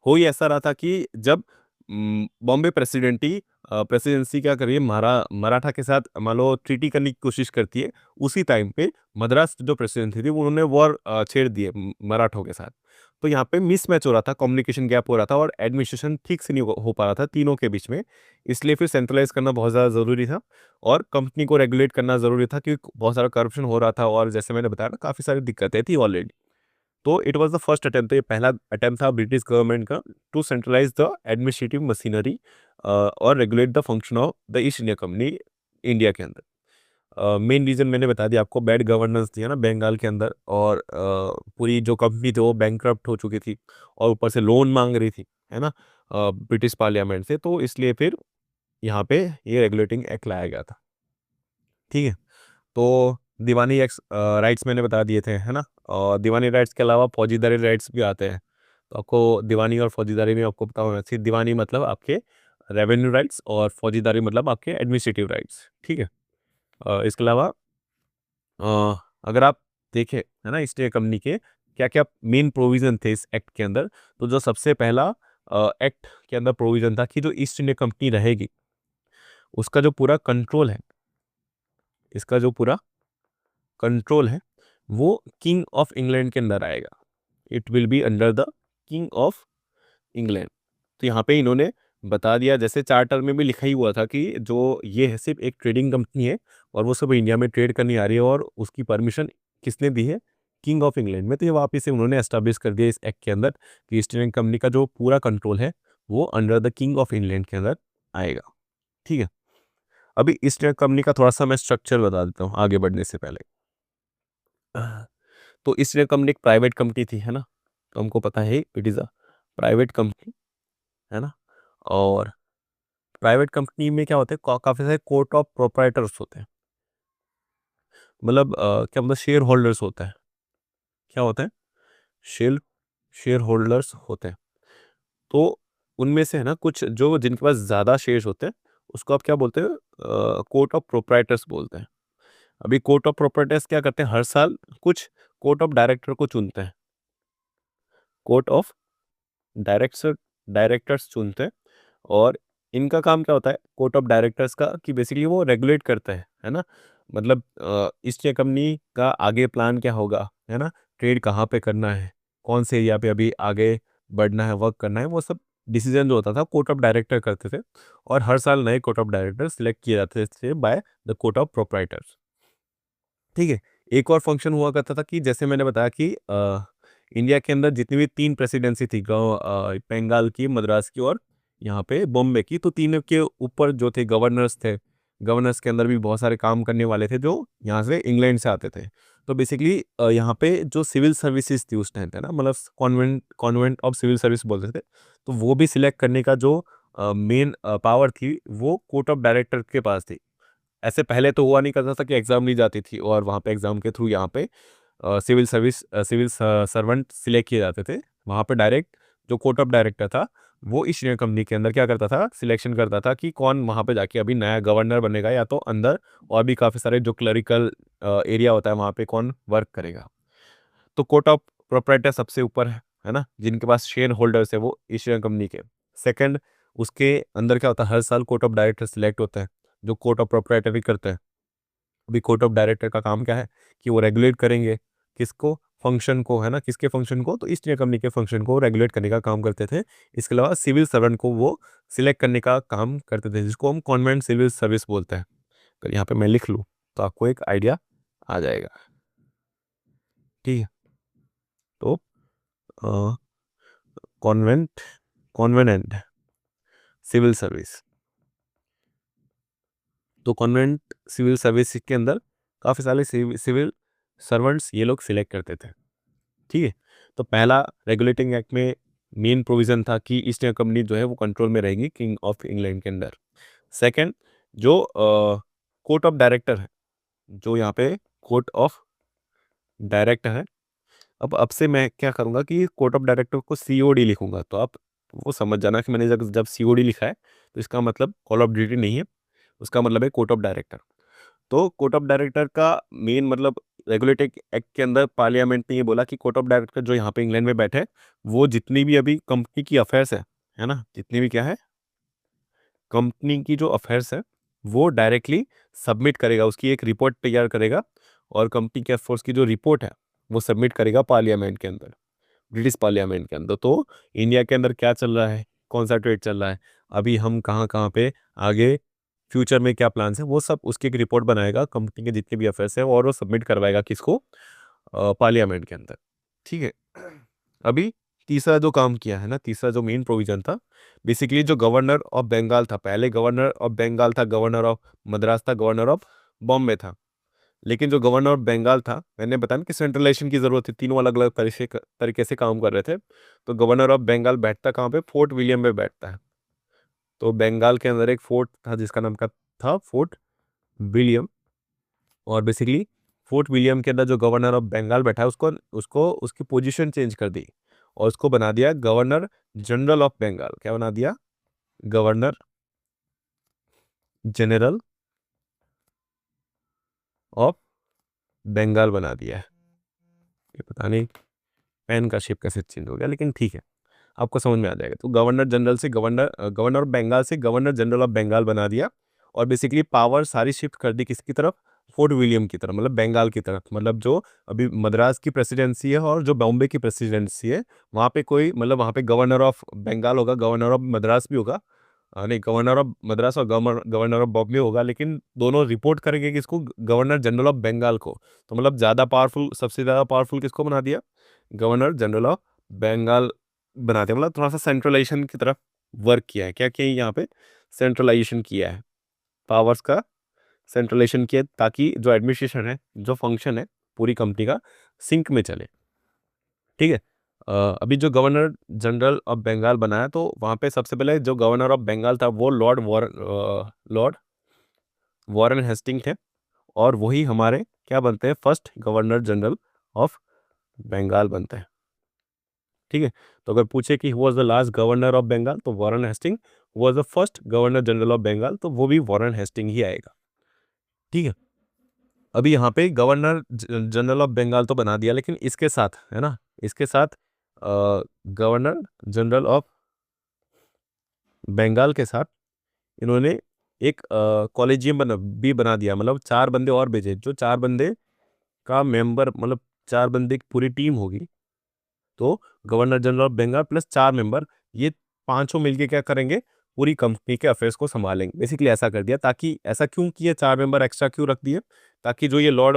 Speaker 1: हो ही ऐसा रहा था कि जब बॉम्बे प्रेसिडेंसी क्या कर रही है, मराठा के साथ मान लो ट्रीटी करने की कोशिश करती है, उसी टाइम पे मद्रास जो प्रेसिडेंसी थी, उन्होंने वॉर छेड़ दिए मराठों के साथ। तो यहाँ पे मिसमैच हो रहा था, कम्युनिकेशन गैप हो रहा था और एडमिनिस्ट्रेशन ठीक से नहीं हो पा रहा था तीनों के बीच में। इसलिए फिर सेंट्रलाइज़ करना बहुत ज़्यादा ज़रूरी था और कंपनी को रेगुलेट करना ज़रूरी था क्योंकि बहुत सारा करप्शन हो रहा था और जैसे मैंने बताया ना काफ़ी सारी दिक्कतें थी ऑलरेडी। तो it was the first attempt, तो ये पहला अटेम्प्ट था ब्रिटिश गवर्नमेंट का टू सेंट्रलाइज़ द एडमिनिस्ट्रेटिव मशीनरी और regulate the function of the East India company India के अंदर। मेन रीज़न मैंने बता दिया आपको, बैड गवर्नेंस थी है ना बंगाल के अंदर, और पूरी जो कंपनी थी वो बैंकरप्ट हो चुकी थी और ऊपर से लोन माँग रही थी, है ना? ब्रिटिश पार्लियामेंट से, तो इसलिए फिर यहाँ पे ये रेगुलेटिंग एक्ट लाया गया था। ठीक है? तो दीवानी एक्ट्स राइट्स मैंने बता दिए थे, है ना? और दीवानी राइट्स के अलावा फौजीदारी राइट्स भी आते हैं। तो आपको दीवानी और फौजीदारी में आपको पता होना चाहिए, दीवानी मतलब आपके रेवेन्यू राइट्स और फौजीदारी मतलब आपके एडमिनिस्ट्रेटिव राइट्स, ठीक है? इसके अलावा अ, अगर आप देखें, है ना, ईस्ट इंडिया कंपनी के क्या-क्या मेन प्रोविज़न थे इस एक्ट के अंदर, तो जो सबसे पहला एक्ट के अंदर प्रोविज़न था कि जो ईस्ट इंडिया कंपनी रहेगी, उसका जो पूरा कंट्रोल है, इसका जो पूरा कंट्रोल है, वो किंग ऑफ इंग्लैंड के अंदर आएगा। It will be under the king of England. तो यहाँ पे इन्होंने बता दिया, जैसे चार्टर में भी लिखा ही हुआ था कि जो ये है सिर्फ एक ट्रेडिंग कंपनी है और वो सब इंडिया में ट्रेड करने आ रही है, और उसकी परमिशन किसने दी है? किंग ऑफ इंग्लैंड में। तो ये वापस से उन्होंने एस्टेब्लिश कर दिया इस एक्ट के अंदर कि ईस्ट इंडियन कंपनी का जो पूरा कंट्रोल है वो under the king of England के अंदर आएगा। ठीक है? अभी ईस्ट इंडियन कंपनी का थोड़ा सा मैं स्ट्रक्चर बता देता हूँ आगे बढ़ने से पहले। तो ईस्ट इंडिया कंपनी एक प्राइवेट कंपनी थी, है ना? तो हमको पता है it is a private company, है ना? और प्राइवेट कंपनी में क्या होता है, काफ़ी सारे कोर्ट ऑफ प्रोप्राइटर्स होते हैं। मतलब क्या मतलब शेयर होल्डर्स होता है। क्या होता है? शेयर शेयर होल्डर्स होते हैं। तो उनमें से है ना कुछ जो जिनके पास ज़्यादा शेयर्स होते हैं, उसको आप क्या बोलते हैं? कोर्ट ऑफ प्रोप्राइटर्स बोलते हैं। अभी कोर्ट ऑफ प्रोप्राइटर्स क्या करते हैं, हर साल कुछ कोर्ट ऑफ डायरेक्टर को चुनते हैं। कोर्ट ऑफ डायरेक्टर डायरेक्टर्स चुनते हैं, और इनका काम क्या होता है कोर्ट ऑफ डायरेक्टर्स का, कि बेसिकली वो रेगुलेट करते हैं, है ना? मतलब ईस्ट इंडिया कंपनी का आगे प्लान क्या होगा, है ना? ट्रेड कहाँ पे करना है, कौन से एरिया पे अभी आगे बढ़ना है, वर्क करना है, वो सब डिसीजन जो होता था कोर्ट ऑफ डायरेक्टर करते थे। और हर साल नए कोर्ट ऑफ डायरेक्टर सिलेक्ट किए जाते थे by the court of proprietors. ठीक है? एक और फंक्शन हुआ करता था कि जैसे मैंने बताया कि इंडिया के अंदर जितनी भी 3 प्रेसिडेंसी थी, बंगाल की, मद्रास की और यहाँ पे बॉम्बे की, तो तीनों के ऊपर जो थे गवर्नर्स थे। गवर्नर्स के अंदर भी बहुत सारे काम करने वाले थे जो यहाँ से इंग्लैंड से आते थे। तो बेसिकली यहाँ पे जो सिविल सर्विसेज़ थी उस टाइम पे ना, मतलब covenant covenant of civil service बोलते थे। तो वो भी सिलेक्ट करने का जो मेन पावर थी वो कोर्ट ऑफ डायरेक्टर के पास थी। ऐसे पहले तो हुआ नहीं करता था कि एग्ज़ाम ली जाती थी और वहाँ पे एग्ज़ाम के थ्रू यहाँ पे सिविल सर्वेंट सिलेक्ट किए जाते थे। वहाँ पे डायरेक्ट जो कोर्ट ऑफ डायरेक्टर था वो ईस्ट इंडिया कंपनी के अंदर क्या करता था, सिलेक्शन करता था कि कौन वहाँ पे जाके अभी नया गवर्नर बनेगा, या तो अंदर और भी काफ़ी सारे जो क्लरिकल एरिया होता है वहाँ पे कौन वर्क करेगा। तो कोर्ट ऑफ प्रोप्राइटर सबसे ऊपर है ना, जिनके पास शेयर होल्डर्स है वो ईस्ट इंडिया कंपनी के। सेकंड, उसके अंदर क्या होता है, हर साल कोर्ट ऑफ डायरेक्टर सिलेक्ट होता है जो कोर्ट ऑफ प्रोप्राइटर भी करता है। अभी कोर्ट ऑफ डायरेक्टर का काम क्या है कि वो रेगुलेट करेंगे किसको, फंक्शन को, है ना, किसके फंक्शन को, तो ईस्ट इंडिया कंपनी के फंक्शन को रेगुलेट करने का काम करते थे। इसके अलावा सिविल सर्वेंट को वो सिलेक्ट करने का काम करते थे, जिसको हम कॉन्वेंट सिविल सर्विस बोलते हैं। अगर यहाँ पे मैं लिख लूँ तो आपको एक आइडिया आ जाएगा। ठीक है, तो कॉन्वेंट कॉन्वेनेंट सिविल सर्विस, तो कॉन्वेंट सिविल सर्विस के अंदर काफ़ी सारे सिविल सर्वेंट्स ये लोग सिलेक्ट करते थे। ठीक है, तो पहला रेगुलेटिंग एक्ट में मेन प्रोविजन था कि ईस्ट इंडिया कंपनी जो है वो कंट्रोल में रहेगी किंग ऑफ इंग्लैंड के अंदर। सेकंड, जो कोर्ट ऑफ डायरेक्टर है, जो यहाँ पे कोर्ट ऑफ डायरेक्टर है, अब से मैं क्या करूँगा कि कोर्ट ऑफ डायरेक्टर को सीओडी लिखूंगा, तो आप वो समझ जाना कि मैंने जब जब सीओडी लिखा है तो इसका मतलब कॉल ऑफ ड्यूटी नहीं है, उसका मतलब है कोर्ट ऑफ डायरेक्टर। तो कोर्ट ऑफ डायरेक्टर का मेन मतलब रेगुलेटिंग एक्ट के अंदर पार्लियामेंट ने ये बोला कि कोर्ट ऑफ डायरेक्टर जो यहाँ पे इंग्लैंड में बैठे, वो जितनी भी अभी कंपनी की अफेयर्स है ना, जितनी भी क्या है कंपनी की जो अफेयर्स है वो डायरेक्टली सबमिट करेगा, उसकी एक रिपोर्ट तैयार करेगा और कंपनी के अफेयर्स की जो रिपोर्ट है वो सबमिट करेगा पार्लियामेंट के अंदर, ब्रिटिश पार्लियामेंट के अंदर। तो इंडिया के अंदर क्या चल रहा है, कौन सा ट्रेड चल रहा है, अभी हम कहाँ कहाँ पे आगे फ्यूचर में क्या प्लान्स है, वो सब उसकी एक रिपोर्ट बनाएगा कंपनी के जितने भी अफेयर्स है और वो सबमिट करवाएगा किसको, पार्लियामेंट के अंदर। ठीक है, अभी तीसरा जो काम किया है ना, तीसरा जो मेन प्रोविजन था, बेसिकली जो गवर्नर ऑफ बंगाल था, पहले गवर्नर ऑफ बंगाल था, गवर्नर ऑफ मद्रास था, गवर्नर ऑफ बॉम्बे था, लेकिन जो गवर्नर ऑफ बंगाल था, मैंने बताया ना कि सेंट्रलाइजेशन की जरूरत थी, तीनों अलग अलग तरीके से काम कर रहे थे। तो गवर्नर ऑफ बंगाल बैठता कहाँ पे, फोर्ट विलियम में बैठता है। तो बंगाल के अंदर एक फोर्ट था जिसका नाम का था फोर्ट विलियम, और बेसिकली फोर्ट विलियम के अंदर जो गवर्नर ऑफ बंगाल बैठा है उसको उसको उसकी पोजीशन चेंज कर दी और उसको बना दिया गवर्नर जनरल ऑफ बंगाल। क्या बना दिया, गवर्नर जनरल ऑफ बंगाल बना दिया है। ये पता नहीं पेन का शेप कैसे चेंज हो गया, लेकिन ठीक है, आपको समझ में आ जाएगा। तो गवर्नर जनरल से गवर्नर ऑफ बंगाल से गवर्नर जनरल ऑफ बंगाल बना दिया और बेसिकली पावर सारी शिफ्ट कर दी किसकी तरफ, फोर्ट विलियम की तरफ, मतलब बंगाल की तरफ। मतलब जो अभी मद्रास की प्रेसिडेंसी है और जो बॉम्बे की प्रेसिडेंसी है, वहाँ पे कोई मतलब वहाँ पे गवर्नर ऑफ बंगाल होगा, गवर्नर ऑफ मद्रास भी होगा, नहीं, गवर्नर ऑफ मद्रास और गवर्नर ऑफ बॉम्बे होगा, लेकिन दोनों रिपोर्ट करेंगे किसको, गवर्नर जनरल ऑफ बंगाल को। तो मतलब ज़्यादा पावरफुल, सबसे ज़्यादा पावरफुल किसको बना दिया, गवर्नर जनरल ऑफ बंगाल बना दिया। मतलब थोड़ा सा सेंट्रलाइजेशन की तरफ वर्क किया है, क्या किया है यहाँ पे, सेंट्रलाइजेशन किया है, पावर्स का सेंट्रलाइजेशन किया है, ताकि जो एडमिनिस्ट्रेशन है, जो फंक्शन है पूरी कंपनी का सिंक में चले। ठीक है, अभी जो गवर्नर जनरल ऑफ बंगाल बनाया, तो वहाँ पे सबसे पहले जो गवर्नर ऑफ बंगाल था वो लॉर्ड वॉरेन हेस्टिंग थे, और वही हमारे क्या बनते हैं, first governor general of Bengal बनते हैं। ठीक है, तो अगर पूछे कि who was the last governor of Bengal, तो Warren Hasting was the first governor general of Bengal, तो वो भी वॉरेन हेस्टिंग ही आएगा। ठीक है, अभी यहाँ पे गवर्नर जनरल ऑफ बंगाल तो बना दिया, लेकिन इसके साथ है ना, इसके साथ गवर्नर जनरल ऑफ बंगाल के साथ इन्होंने एक कॉलेजियम भी बना दिया, मतलब 4 बंदे और भेजे, जो 4 बंदे का मेंबर, मतलब 4 बंदे की पूरी टीम होगी। तो governor general of Bengal plus 4 member, ये पांचों मिलके क्या करेंगे, पूरी कंपनी के अफेयर्स को संभालेंगे। बेसिकली ऐसा कर दिया, ताकि ऐसा क्यों किया, 4 मेंबर एक्स्ट्रा क्यों रख दिए, ताकि जो ये लॉर्ड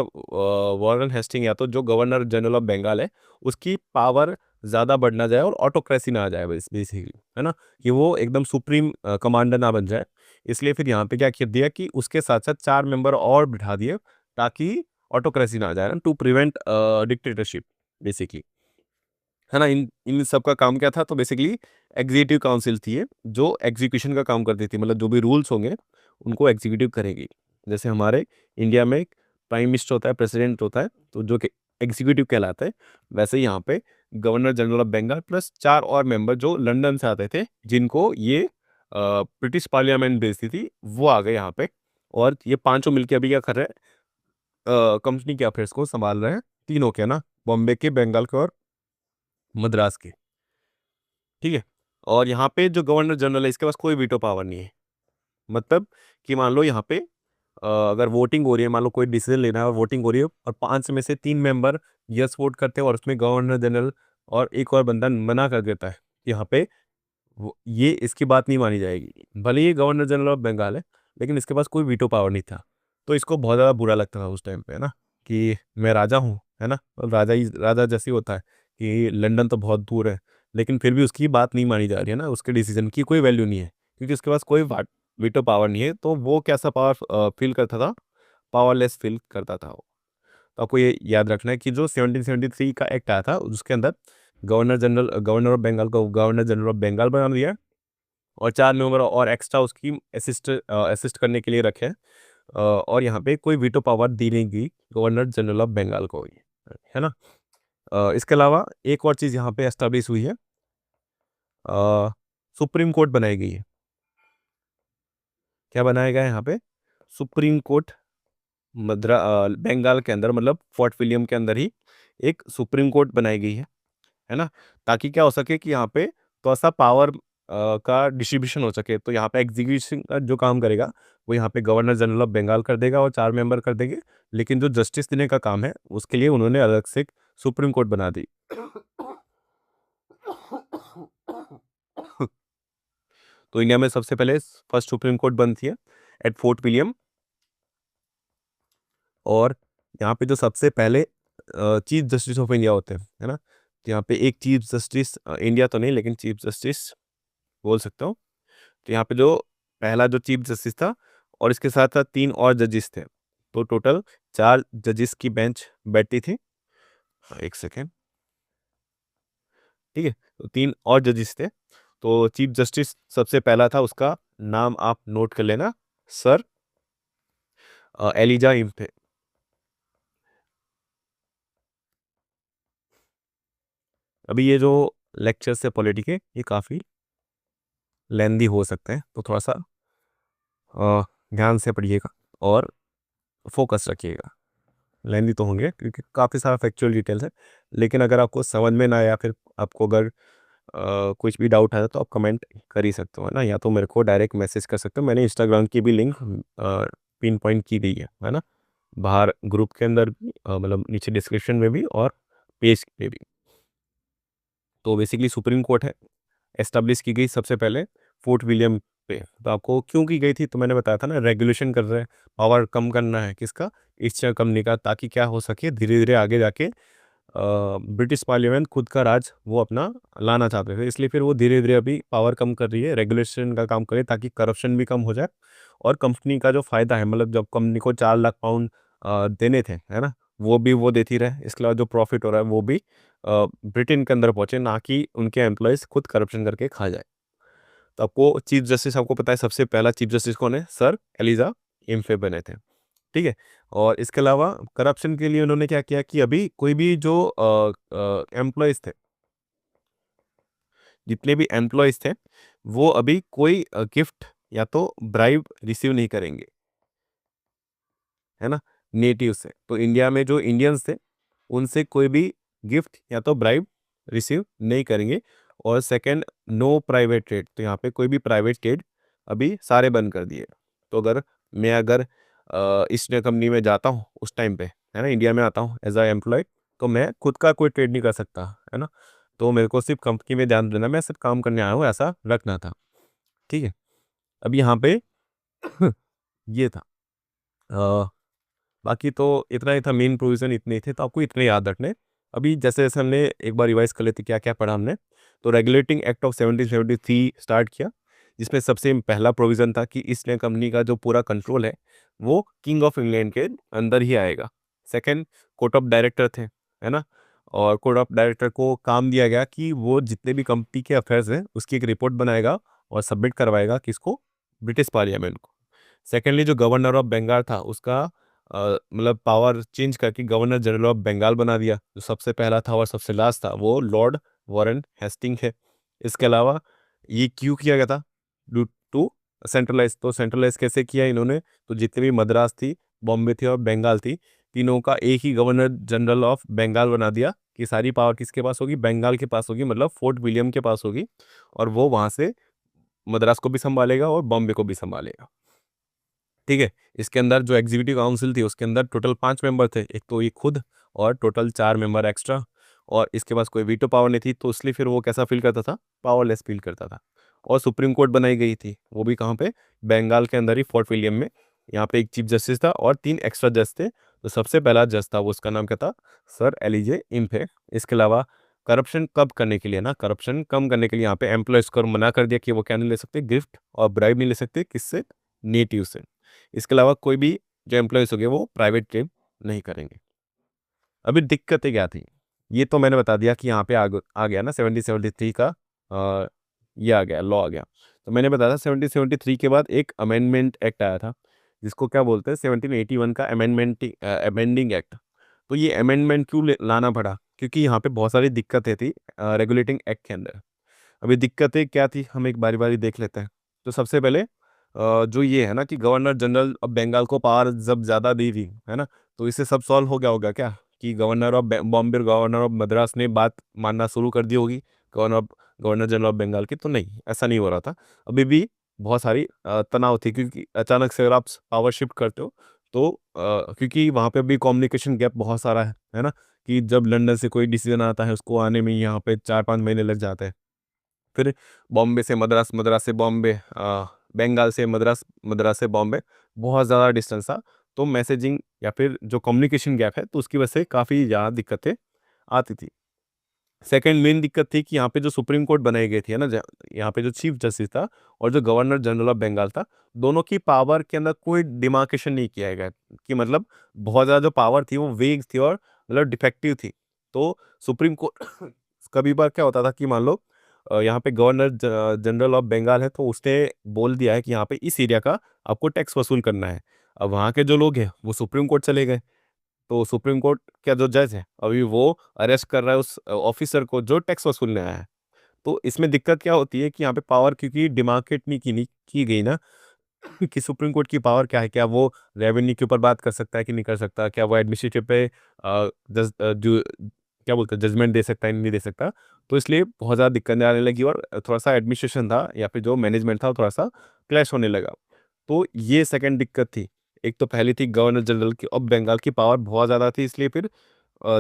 Speaker 1: वॉरेन हेस्टिंग, या तो जो गवर्नर जनरल ऑफ बंगाल है, उसकी पावर ज़्यादा बढ़ ना जाए और ऑटोक्रेसी ना आ जाए बेसिकली, है ना, कि वो एकदम सुप्रीम कमांडर ना बन जाए। इसलिए फिर यहाँ पे क्या कर दिया कि उसके साथ साथ 4 मेंबर और बिठा दिए, ताकि ऑटोक्रेसी ना आ जाए, टू प्रिवेंट डिक्टेटरशिप बेसिकली, है ना। इन इन सब का काम क्या था, तो बेसिकली एग्जीक्यूटिव काउंसिल थी ये, जो एग्जीक्यूशन का काम करती थी, मतलब जो भी रूल्स होंगे उनको एग्जीक्यूटिव करेगी। जैसे हमारे इंडिया में प्राइम मिनिस्टर होता है, प्रेसिडेंट होता है, तो जो कि एग्जीक्यूटिव कहलाता है, वैसे ही यहाँ पे governor general of Bengal plus 4 और मेंबर जो लंदन से आते थे, जिनको ये ब्रिटिश पार्लियामेंट भेजती थी, वो आ गए यहाँ पे। और ये पांचों मिलके अभी क्या कर रहे हैं, कंपनी के अफेयर्स को संभाल रहे हैं, तीनों के ना, बॉम्बे के, बंगाल के और मद्रास के। ठीक है। और यहाँ पे जो गवर्नर जनरल है इसके पास कोई वीटो पावर नहीं है। मतलब कि मान लो यहाँ पे अगर वोटिंग हो रही है, मान लो कोई डिसीजन लेना है और वोटिंग हो रही है और 5 में से 3 मेंबर यस वोट करते हैं और उसमें गवर्नर जनरल और एक और बंदा मना कर देता है, यहाँ पे ये इसकी बात नहीं मानी जाएगी। भले ही गवर्नर जनरल ऑफ बंगाल है, लेकिन इसके पास कोई वीटो पावर नहीं था। तो इसको बहुत ज़्यादा बुरा लगता था उस टाइम पे, है ना, कि मैं राजा हूँ, है ना, और राजा ही राजा जैसे ही होता है कि लंदन तो बहुत दूर है, लेकिन फिर भी उसकी बात नहीं मानी जा रही है ना, उसके डिसीजन की कोई वैल्यू नहीं है, क्योंकि उसके पास कोई वीटो पावर नहीं है। तो वो कैसा पावर फील करता था, पावरलेस फील करता था वो। तो आपको ये याद रखना है कि जो 1773 का एक्ट आया था उसके अंदर गवर्नर ऑफ बंगाल को गवर्नर जनरल ऑफ बंगाल बना दिया और 4 मेंबर और एक्स्ट्रा उसकी असिस्ट करने के लिए रखे हैं। और यहाँ पे कोई वीटो पावर दी नहीं गई गवर्नर जनरल ऑफ बंगाल को ही, है ना। इसके अलावा एक और चीज़ यहाँ पे एस्टेब्लिश हुई है, सुप्रीम कोर्ट बनाई गई है। क्या बनाया गया है यहाँ पे, सुप्रीम कोर्ट बंगाल के अंदर, मतलब फोर्ट विलियम के अंदर ही एक सुप्रीम कोर्ट बनाई गई है ना, ताकि क्या हो सके कि यहाँ पे थोड़ा सा पावर का डिस्ट्रीब्यूशन हो सके। तो यहाँ पे एग्जीक्यूशन का जो काम करेगा वो यहाँ पे गवर्नर जनरल ऑफ बंगाल कर देगा और 4 मेंबर कर देंगे, लेकिन जो जस्टिस देने का काम है उसके लिए उन्होंने अलग से एक सुप्रीम कोर्ट बना दी। तो इंडिया में सबसे पहले फर्स्ट सुप्रीम कोर्ट बनती है एट फोर्ट विलियम। और यहाँ पे जो सबसे पहले चीफ जस्टिस ऑफ इंडिया होते हैं, है ना, तो यहाँ पे एक चीफ जस्टिस, इंडिया तो नहीं लेकिन चीफ जस्टिस बोल सकता हूँ। तो यहाँ पे जो पहला जो चीफ जस्टिस था और इसके साथ साथ 3 और जजेस थे, तो टोटल 4 जजेस की बेंच बैठती थी। एक सेकेंड, ठीक है, तो 3 और जजेस थे। तो चीफ जस्टिस सबसे पहला था, उसका नाम आप नोट कर लेना, सर एलिजा इम्फे। अभी ये जो लेक्चर्स है पॉलिटी के, ये काफ़ी लेंदी हो सकते हैं, तो थोड़ा सा ध्यान से पढ़िएगा और फोकस रखिएगा। लेंदी तो होंगे क्योंकि काफ़ी सारा फैक्चुअल डिटेल्स है, लेकिन अगर आपको समझ में ना आया, फिर आपको अगर कुछ भी डाउट है तो आप कमेंट कर ही सकते हो, है ना, या तो मेरे को डायरेक्ट मैसेज कर सकते हो। मैंने इंस्टाग्राम की भी लिंक पिन पॉइंट की गई है ना, बाहर ग्रुप के अंदर भी, मतलब नीचे डिस्क्रिप्शन में भी और पेज पे भी। तो बेसिकली सुप्रीम कोर्ट है, एस्टेब्लिश की गई सबसे पहले फोर्ट विलियम पे। तो आपको क्यों की गई थी, तो मैंने बताया था ना, रेगुलेशन कर रहे हैं, पावर कम करना है किसका, ईस्ट इंडिया कंपनी का, ताकि क्या हो सके धीरे धीरे आगे जाके ब्रिटिश पार्लियामेंट खुद का राज वो अपना लाना चाहते थे। इसलिए फिर वो धीरे धीरे अभी पावर कम कर रही है, रेगुलेशन का काम करे ताकि करप्शन भी कम हो जाए और कंपनी का जो फ़ायदा है, मतलब जब कंपनी को 4 लाख पाउंड देने थे, है ना, वो भी वो देती रहे। इसके अलावा जो प्रॉफिट हो रहा है वो भी ब्रिटेन के अंदर पहुंचे, ना कि उनके एम्प्लॉयज़ खुद करप्शन करके खा जाए। तो आपको चीफ जस्टिस, आपको पता है सबसे पहला चीफ जस्टिस कौन है, सर एलिजा इम्फे बने थे। ठीक है। और इसके अलावा करप्शन के लिए उन्होंने क्या किया कि अभी कोई भी जो एम्प्लॉयज़ थे, जितने भी एम्प्लॉयज़ थे, वो अभी कोई गिफ्ट या तो ब्राइब रिसीव नहीं करेंगे, है ना, नेटिव से। तो इंडिया में जो इंडियंस थे उनसे कोई भी गिफ्ट या तो ब्राइब रिसीव नहीं करेंगे। और सेकंड, नो प्राइवेट ट्रेड, तो यहाँ पे कोई भी प्राइवेट ट्रेड अभी सारे बंद कर दिए। तो अगर ईस्ट इंडिया कंपनी में जाता हूँ उस टाइम पे, है ना, इंडिया में आता हूँ एज अ एम्प्लॉय, तो मैं खुद का कोई ट्रेड नहीं कर सकता, है ना। तो मेरे को सिर्फ कंपनी में ध्यान देना, मैं सिर्फ काम करने आया हूँ, ऐसा रखना था। ठीक है। अब यहाँ पे ये था, बाकी तो इतना ही था, मेन प्रोविज़न इतने ही थे, तो आपको इतने याद रखने। अभी जैसे हमने एक बार रिवाइज़ कर लेते क्या-क्या पढ़ा हमने। तो रेगुलेटिंग एक्ट ऑफ 1773 स्टार्ट किया, जिसमें सबसे पहला प्रोविज़न था कि ईस्ट इंडिया कंपनी का जो पूरा कंट्रोल है, वो किंग ऑफ इंग्लैंड के अंदर ही आएगा। सेकंड, कोर्ट ऑफ डायरेक्टर थे, है ना? और कोर्ट ऑफ डायरेक्टर को काम दिया गया कि वो जितने भी कंपनी के अफेयर्स हैं, उसकी एक रिपोर्ट बनाएगा और सबमिट करवाएगा किसको? ब्रिटिश पार्लियामेंट को। सेकेंडली, जो गवर्नर ऑफ बंगाल था, उसका मतलब पावर चेंज करके गवर्नर जनरल ऑफ बंगाल बना दिया। जो सबसे पहला था और सबसे लास्ट था वो लॉर्ड वॉरेन हेस्टिंग है। इसके अलावा ये क्यों किया गया था? To to centralize. तो सेंट्रलाइज कैसे किया इन्होंने? तो जितनी भी मद्रास थी, बॉम्बे थी और बंगाल थी, तीनों का एक ही गवर्नर जनरल ऑफ बंगाल बना दिया कि सारी पावर किसके पास होगी? बंगाल के पास होगी, मतलब फोर्ट विलियम के पास होगी। और वो वहां से मद्रास को भी संभालेगा और बॉम्बे को भी संभालेगा। ठीक है। इसके अंदर जो एग्जीक्यूटिव काउंसिल थी उसके अंदर टोटल 5 मेंबर थे, एक तो ये खुद और टोटल 4 मेंबर एक्स्ट्रा। और इसके पास कोई वीटो पावर नहीं थी, तो इसलिए फिर वो कैसा फील करता था? पावरलेस फील करता था। और सुप्रीम कोर्ट बनाई गई थी, वो भी कहाँ पे? बंगाल के अंदर ही, फोर्ट विलियम में। यहाँ पे एक चीफ जस्टिस था और 3 एक्स्ट्रा जज थे। तो सबसे पहला जज था वो, उसका नाम क्या था? सर एलिजे इम्फे। इसके अलावा करप्शन कब करने के लिए ना, करप्शन कम करने के लिए यहाँ पे एम्प्लॉयज को मना कर दिया कि वो क्या नहीं ले सकते? गिफ्ट और ब्राइब नहीं ले सकते। किससे? नेटिव से। इसके अलावा कोई भी जो एम्प्लॉयज हो गए वो प्राइवेट क्लेम नहीं करेंगे। अभी दिक्कतें क्या थी? ये तो मैंने बता दिया कि यहाँ पे आ गया ना 1773 का ये आ गया, लॉ आ गया। तो मैंने बताया था 1773 के बाद एक अमेंडमेंट एक्ट आया था, जिसको क्या बोलते हैं? 1781 का अमेंडिंग एक्ट। तो ये अमेंडमेंट क्यों लाना पड़ा? क्योंकि यहाँ पे बहुत सारी दिक्कतें थी रेगुलेटिंग एक्ट के अंदर। अभी दिक्कतें क्या थी, हम एक बारी बारी देख लेते हैं। तो सबसे पहले जो ये है ना कि गवर्नर जनरल ऑफ बंगाल को पावर जब ज़्यादा दी थी, है ना, तो इससे सब सॉल्व हो गया होगा क्या? कि गवर्नर ऑफ बॉम्बे और गवर्नर ऑफ मद्रास ने बात मानना शुरू कर दी होगी गवर्नर जनरल ऑफ बंगाल की। तो नहीं, ऐसा नहीं हो रहा था। अभी भी बहुत सारी तनाव थी, क्योंकि अचानक से अगर आप पावर शिफ्ट करते हो तो क्योंकि वहाँ पे अभी कम्युनिकेशन गैप बहुत सारा है ना, कि जब लंदन से कोई डिसीजन आता है उसको आने में यहाँ पे 4-5 महीने लग जाते हैं। फिर बॉम्बे से मद्रास, मद्रास से बॉम्बे, बंगाल से मद्रास, मद्रास से बॉम्बे, बहुत ज़्यादा डिस्टेंस था। तो मैसेजिंग या फिर जो कम्युनिकेशन गैप है, तो उसकी वजह से काफ़ी ज़्यादा दिक्कतें आती थी। सेकंड मेन दिक्कत थी कि यहाँ पे जो सुप्रीम कोर्ट बनाई गई थी, है ना, यहाँ पे जो चीफ जस्टिस था और जो गवर्नर जनरल ऑफ बंगाल था, दोनों की पावर के अंदर कोई डिमार्केशन नहीं किया गया, कि मतलब बहुत ज़्यादा जो पावर थी वो वेग थी और मतलब डिफेक्टिव थी। तो सुप्रीम कोर्ट कभी बार क्या होता था कि मान लो यहाँ पे गवर्नर जनरल ऑफ बंगाल है, तो उसने बोल दिया है कि यहाँ पे इस एरिया का आपको टैक्स वसूल करना है। अब वहाँ के जो लोग हैं वो सुप्रीम कोर्ट चले गए। तो सुप्रीम कोर्ट का जो जज है अभी वो अरेस्ट कर रहा है उस ऑफिसर को जो टैक्स वसूलने आया है। तो इसमें दिक्कत क्या होती है कि यहाँ पे पावर क्योंकि डिमार्केट नहीं की गई ना, कि सुप्रीम कोर्ट की पावर क्या है, क्या वो रेवेन्यू के ऊपर बात कर सकता है कि नहीं कर सकता, क्या वो एडमिनिस्ट्रेटिव पे जो क्या बोलते हैं जजमेंट दे सकता है नहीं दे सकता। तो इसलिए बहुत ज़्यादा दिक्कतें आने लगी और थोड़ा सा एडमिनिस्ट्रेशन था या फिर जो मैनेजमेंट था वो थोड़ा सा क्लैश होने लगा। तो ये सेकंड दिक्कत थी। एक तो पहली थी गवर्नर जनरल की, अब बंगाल की पावर बहुत ज़्यादा थी, इसलिए फिर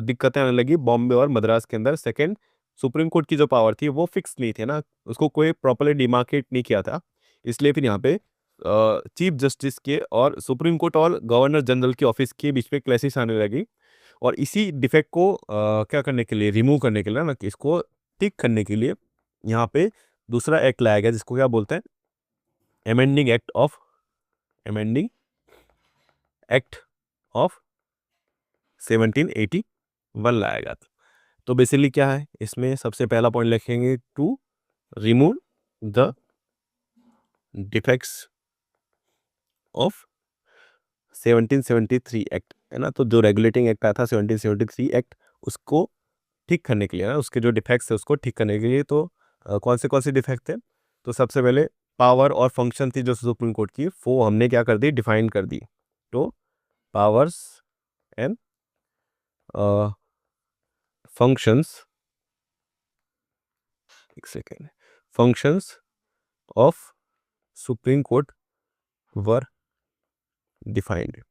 Speaker 1: दिक्कतें आने लगी बॉम्बे और मद्रास के अंदर। सेकंड, सुप्रीम कोर्ट की जो पावर थी वो फिक्स नहीं थी ना, उसको कोई प्रॉपर्ली डिमार्केट नहीं किया था। इसलिए फिर यहाँ पे चीफ जस्टिस के और सुप्रीम कोर्ट और गवर्नर जनरल के ऑफिस के बीच में क्लैशेस आने लगी। और इसी डिफेक्ट को क्या करने के लिए, रिमूव करने के लिए ना, कि इसको ठीक करने के लिए यहाँ पे दूसरा एक्ट लाया गया, जिसको क्या बोलते हैं? Amending act of amending act of 1781 लाया गया था। तो बेसिकली क्या है इसमें? सबसे पहला पॉइंट लिखेंगे, to remove the defects of 1773 act, है ना। तो जो रेगुलेटिंग एक्ट आया था 1773 एक्ट, उसको ठीक करने के लिए ना, उसके जो डिफेक्ट्स है उसको ठीक करने के लिए। तो कौन से डिफेक्ट थे? तो सबसे पहले पावर और फंक्शन थी जो सुप्रीम कोर्ट की, वो हमने क्या कर दी? डिफाइन कर दी। तो पावर्स एंड फंक्शंस, एक second, functions of supreme court were defined.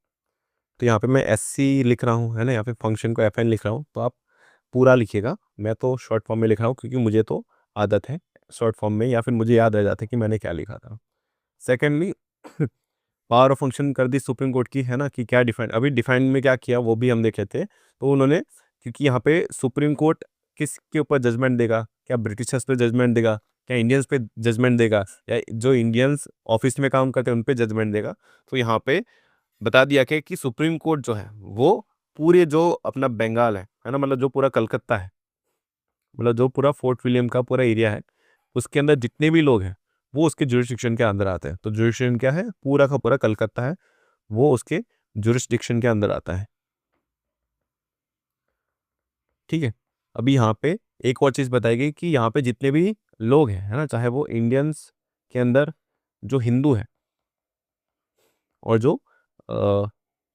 Speaker 1: तो यहाँ पे मैं एससी लिख रहा हूँ, है ना, यहाँ पे फंक्शन को एफएन लिख रहा हूँ, तो आप पूरा लिखिएगा। मैं तो शॉर्ट फॉर्म में लिख रहा हूँ क्योंकि मुझे तो आदत है शॉर्ट फॉर्म में, या फिर मुझे याद रह जाता है कि मैंने क्या लिखा था। सेकेंडली, पावर ऑफ फंक्शन कर दी सुप्रीम कोर्ट की, है ना, कि क्या डिफाइन, अभी डिफाइन में क्या किया वो भी हम देख लेते हैं। तो उन्होंने, क्योंकि यहाँ पे सुप्रीम कोर्ट किसके ऊपर जजमेंट देगा? क्या ब्रिटिशर्स पे जजमेंट देगा? क्या इंडियंस पे जजमेंट देगा? या जो इंडियंस ऑफिस में काम करते हैं उन पे जजमेंट देगा? तो यहाँ पे बता दिया कि सुप्रीम कोर्ट जो है वो पूरे जो अपना बंगाल है ना, मतलब जो पूरा कलकत्ता है, मतलब जो पूरा फोर्ट विलियम का पूरा एरिया है, उसके अंदर जितने भी लोग हैं वो उसके जुरिस्डिक्शन के अंदर आते हैं। तो जुरिस्डिक्शन क्या है? पूरा का पूरा कलकत्ता है, वो उसके जुरिस्डिक्शन के अंदर आता है। ठीक है, अभी यहाँ पे एक और चीज़ बताई गई कि यहाँ पे जितने भी लोग हैं, है ना, चाहे वो इंडियंस के अंदर जो हिंदू है और जो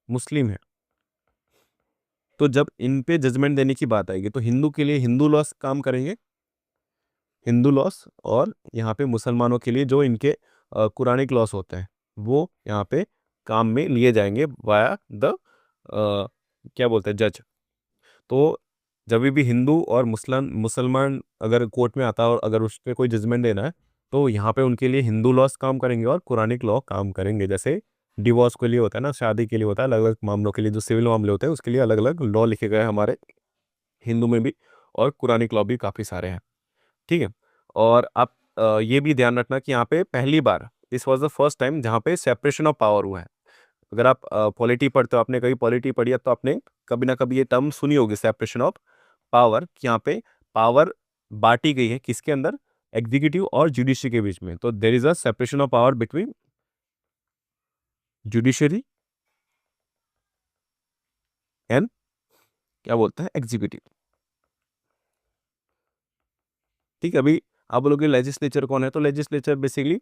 Speaker 1: मुस्लिम है, तो जब इन पे जजमेंट देने की बात आएगी तो हिंदू के लिए हिंदू लॉस काम करेंगे, हिंदू लॉस, और यहाँ पे मुसलमानों के लिए जो इनके कुरानिक लॉस होते हैं वो यहाँ पे काम में लिए जाएंगे वाया द क्या बोलते हैं, जज। तो जब भी हिंदू और मुसलमान अगर कोर्ट में आता है और अगर उस पर कोई जजमेंट देना है तो यहाँ पे उनके लिए हिंदू लॉस काम करेंगे और कुरानिक लॉ काम करेंगे। जैसे डिवोर्स के लिए होता है ना, शादी के लिए होता है, अलग अलग मामलों के लिए जो सिविल मामले होते हैं उसके लिए अलग अलग लॉ लिखे गए हैं हमारे हिंदू में भी, और कुरानिक लॉ भी काफ़ी सारे हैं। ठीक है, और आप ये भी ध्यान रखना कि यहाँ पे पहली बार, this was the first time जहाँ पे सेपरेशन ऑफ पावर हुआ है। अगर आप पॉलिटी पढ़ते हो, आपने कभी पॉलिटी पढ़ी है तो आपने कभी ना कभी ये टर्म सुनी होगी, सेपरेशन ऑफ पावर, कि यहाँ पे पावर बांटी गई है किसके अंदर, एग्जीक्यूटिव और जुडिशरी के बीच में। तो there is a separation of power between judiciary and क्या बोलते हैं, एग्जीक्यूटिव। ठीक है, अभी आप बोलोगे लेजिस्लेचर कौन है, तो लेजिस्लेचर बेसिकली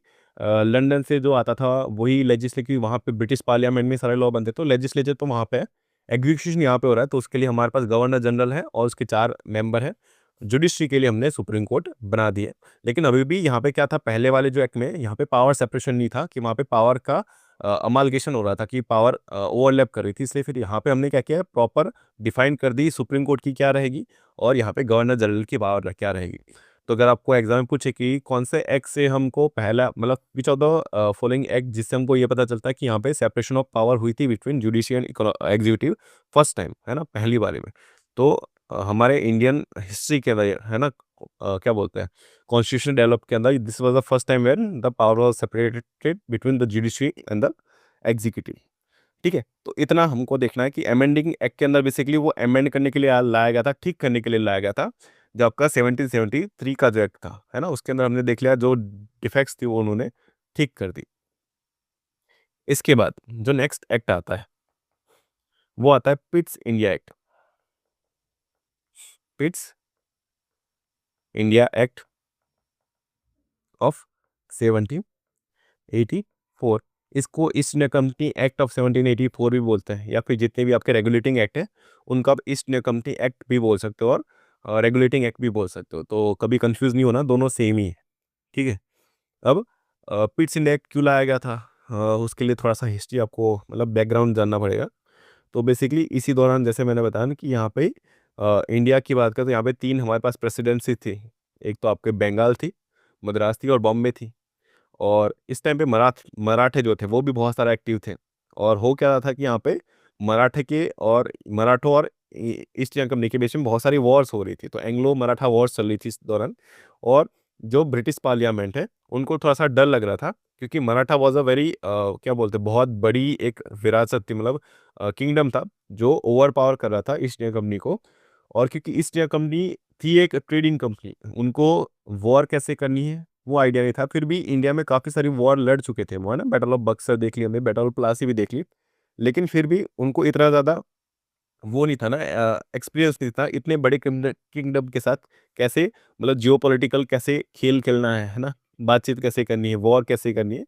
Speaker 1: लंदन से जो आता था वही लेजिस्लेटिव, वहाँ पे ब्रिटिश पार्लियामेंट में सारे लॉ बनते, तो लेजिस्लेचर तो वहाँ पे है, एग्जीक्यूशन यहाँ पे हो रहा है, तो उसके लिए हमारे पास गवर्नर जनरल है और उसके 4 मेंबर हैं। जुडिशरी के लिए हमने सुप्रीम कोर्ट बना दिए। लेकिन अभी भी यहाँ पे क्या था, पहले वाले जो एक्ट में यहाँ पे पावर सेपरेशन नहीं था, कि वहाँ पे पावर का अमालगेशन हो रहा था, कि पावर ओवरलैप कर रही थी, इसलिए फिर यहाँ पे हमने क्या किया, प्रॉपर डिफाइन कर दी सुप्रीम कोर्ट की क्या रहेगी और यहाँ पे गवर्नर जनरल की पावर क्या रहेगी। तो अगर आपको एग्जाम में पूछे कि कौन से एक्ट से हमको पहला, मतलब which of the following act, जिससे हमको ये पता चलता है कि यहाँ पे सेपरेशन ऑफ पावर हुई थी between judicial and executive first time, है ना, पहली बारी में। तो हमारे इंडियन हिस्ट्री के अंदर, है ना, क्या बोलते हैं, कॉन्स्टिट्यूशन डेवलप के अंदर this was the first time when the power was separated between the judiciary and the executive. ठीक है, तो इतना हमको देखना है कि अमेंडिंग एक्ट के अंदर बेसिकली वो अमेंड करने के लिए लाया गया था, ठीक करने के लिए लाया गया था, जो आपका 1773 का जो एक्ट था, है ना, उसके अंदर हमने देख लिया जो डिफेक्ट्स थी वो उन्होंने ठीक कर दी। इसके बाद जो नेक्स्ट एक्ट आता है वो आता है Pitt's India act. Pitt's India act of 1784, इसको east India company act of 1784 भी बोलते हैं, या फिर जितने भी आपके रेगुलेटिंग एक्ट है उनको आप ईस्ट इंडिया कंपनी एक्ट भी बोल सकते हो और रेगुलेटिंग एक्ट भी बोल सकते हो, तो कभी कंफ्यूज नहीं होना, दोनों सेम ही है। ठीक है, अब पिट्स इंडिया एक्ट क्यों लाया गया था, उसके लिए थोड़ा सा हिस्ट्री आपको, मतलब बैकग्राउंड जानना पड़ेगा। तो बेसिकली इसी दौरान जैसे मैंने बताया ना कि यहाँ पे इंडिया की बात करें तो यहाँ पे 3 हमारे पास प्रेसिडेंसी थी। एक तो आपके बंगाल थी, मद्रास थी और बॉम्बे थी। और इस टाइम पे मराठे जो थे वो भी बहुत सारा एक्टिव थे। और हो क्या रहा था कि यहाँ पे मराठे के और मराठों और ईस्ट इंडिया कंपनी के बीच में बहुत सारी वॉर्स हो रही थी, तो एंग्लो मराठा वॉर्स चल रही थी इस दौरान। और जो ब्रिटिश पार्लियामेंट है उनको थोड़ा सा डर लग रहा था, क्योंकि मराठा वॉज अ वेरी क्या बोलते हैं, बहुत बड़ी एक विरासत थी, मतलब किंगडम था जो ओवर पावर कर रहा था ईस्ट इंडिया कंपनी को। और क्योंकि ईस्ट इंडिया कंपनी थी एक ट्रेडिंग कंपनी, उनको वॉर कैसे करनी है वो आइडिया नहीं था। फिर भी इंडिया में काफ़ी सारी वॉर लड़ चुके थे वो, है ना, बैटल ऑफ बक्सर देख ली हमने, बैटल ऑफ प्लासी भी देख ली। लेकिन फिर भी उनको इतना ज़्यादा वो नहीं था ना, एक्सपीरियंस नहीं था इतने बड़े किंगडम के साथ कैसे, मतलब जियोपॉलिटिकल कैसे खेल खेलना है ना, बातचीत कैसे करनी है, वॉर कैसे करनी है।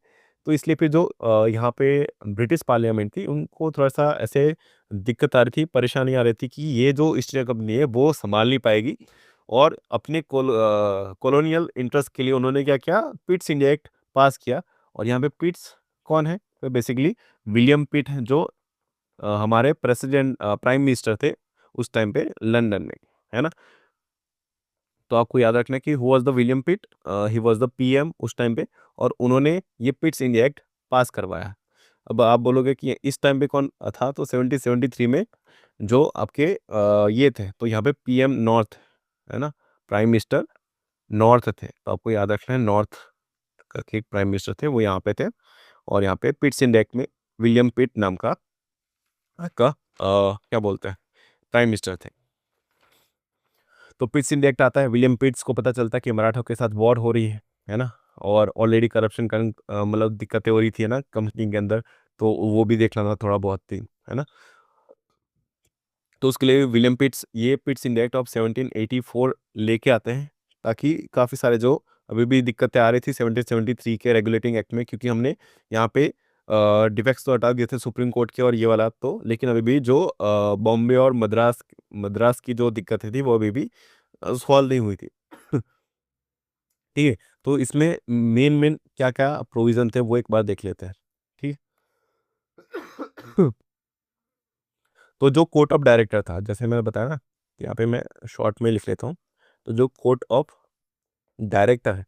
Speaker 1: तो इसलिए फिर जो यहाँ पे ब्रिटिश पार्लियामेंट थी उनको थोड़ा सा ऐसे दिक्कत आ रही थी, परेशानी आ रही थी कि ये जो ईस्ट इंडिया कंपनी है वो संभाल नहीं पाएगी। और अपने कॉलोनियल इंटरेस्ट के लिए उन्होंने क्या किया, पिट्स इंडिया एक्ट पास किया। और यहाँ पे पिट्स कौन है, तो बेसिकली विलियम पिट हैं, जो हमारे प्रेसिडेंट प्राइम मिनिस्टर थे उस टाइम पे लंदन में, है ना। तो आपको याद रखना है कि who was the William pit, he was the PM उस टाइम पे, और उन्होंने ये पिट्स इंडिया एक्ट पास करवाया। अब आप बोलोगे कि इस टाइम पे कौन था, तो 1773 में जो आपके ये थे, तो यहाँ पे पीएम नॉर्थ, है ना, प्राइम मिनिस्टर नॉर्थ थे, तो आपको याद रखना है नॉर्थ के प्राइम मिनिस्टर थे वो यहाँ पे थे। और यहाँ पे पिट्स इंडिया एक्ट में विलियम पिट नाम का क्या बोलते हैं, प्राइम मिनिस्टर थे। तो पिट्स इंडिया एक्ट आता है, विलियम पिट्स को पता चलता है कि मराठों के साथ वॉर हो रही है ना, और ऑलरेडी करप्शन का मतलब दिक्कतें हो रही थी, है ना, कंपनी के अंदर। तो वो भी देख लेना थोड़ा बहुत थी। है ना। तो उसके लिए विलियम पिट्स ये पिट्स इंडेक्ट ऑफ 1784 लेके आते हैं, ताकि काफ़ी सारे जो अभी भी दिक्कतें आ रही थी 1773 के रेगुलेटिंग एक्ट में, क्योंकि हमने यहाँ पे डिफेक्ट्स तो हटा दिए थे सुप्रीम कोर्ट के और ये वाला तो, लेकिन अभी भी जो बॉम्बे और मद्रास मद्रास की जो दिक्कतें थी वो अभी भी सॉल्व नहीं हुई थी। ठीक है, तो इसमें मेन मेन क्या क्या प्रोविजन थे वो एक बार देख लेते हैं। ठीक है। तो जो कोर्ट ऑफ डायरेक्टर था, जैसे मैंने बताया ना, यहाँ पे मैं शॉर्ट में लिख लेता हूँ। तो जो कोर्ट ऑफ डायरेक्टर है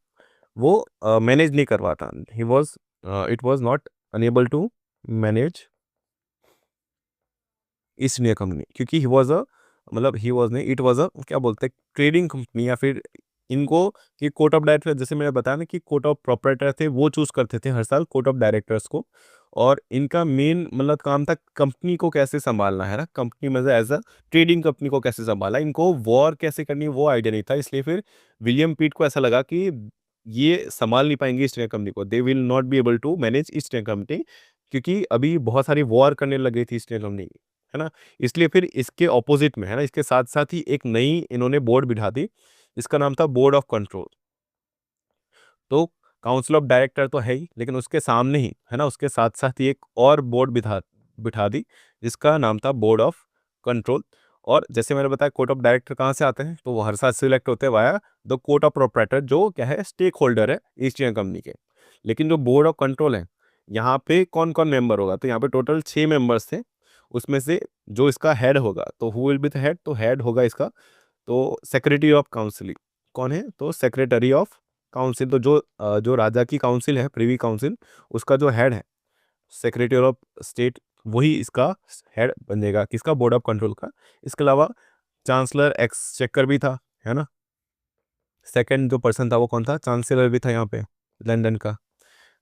Speaker 1: वो मैनेज नहीं करवाता, he was it was not unable to manage East India Company, क्योंकि ही वॉज अ मतलब ही वॉज नहीं, इट वॉज अ क्या बोलते हैं ट्रेडिंग कंपनी, या फिर इनको कि कोर्ट ऑफ डायरेक्टर, जैसे मैंने बताया ना कि कोर्ट ऑफ प्रोपराइटर थे वो चूज करते थे हर साल कोर्ट ऑफ डायरेक्टर्स को, और इनका मेन मतलब काम था कंपनी को कैसे संभालना है ना, कंपनी में एज अ ट्रेडिंग कंपनी को कैसे संभालना, इनको वॉर कैसे करनी है वो आइडिया नहीं था, इसलिए फिर विलियम पीट को ऐसा लगा कि ये संभाल नहीं पाएंगे ईस्ट इंडिया कंपनी को, they will not be able to manage East India Company, क्योंकि अभी बहुत सारी वॉर करने लग गई थी ईस्ट इंडिया कंपनी, है ना। इसलिए फिर इसके ऑपोजिट में, है ना, इसके साथ साथ ही एक नई इन्होंने बोर्ड बिठा दी, इसका नाम था बोर्ड ऑफ कंट्रोल। तो काउंसिल ऑफ डायरेक्टर तो है ही, लेकिन उसके सामने ही, है ना, उसके साथ साथ ही एक और बोर्ड बिठा बिठा दी, जिसका नाम था बोर्ड ऑफ कंट्रोल। और जैसे मैंने बताया कोर्ट ऑफ डायरेक्टर कहाँ से आते हैं, तो वो हर साल सिलेक्ट होते हैं via the court of proprietor, जो क्या है स्टेक होल्डर है ईस्ट इंडिया कंपनी के। लेकिन जो बोर्ड ऑफ कंट्रोल है, यहाँ पे कौन कौन मेंबर होगा, तो यहाँ पे टोटल 6 मेंबर्स थे, उसमें से जो इसका हेड होगा, तो who will be the head, तो हेड होगा इसका तो सेक्रेटरी ऑफ काउंसिल। कौन है, तो सेक्रेटरी ऑफ काउंसिल, तो जो राजा की काउंसिल है प्रिवी काउंसिल, उसका जो हेड है सेक्रेटरी ऑफ स्टेट, वही इसका हेड बनेगा किसका, बोर्ड ऑफ कंट्रोल का। इसके अलावा चांसलर एक्सचेकर भी था, है ना। सेकंड जो पर्सन था वो कौन था, चांसलर भी था यहाँ पे लंदन का,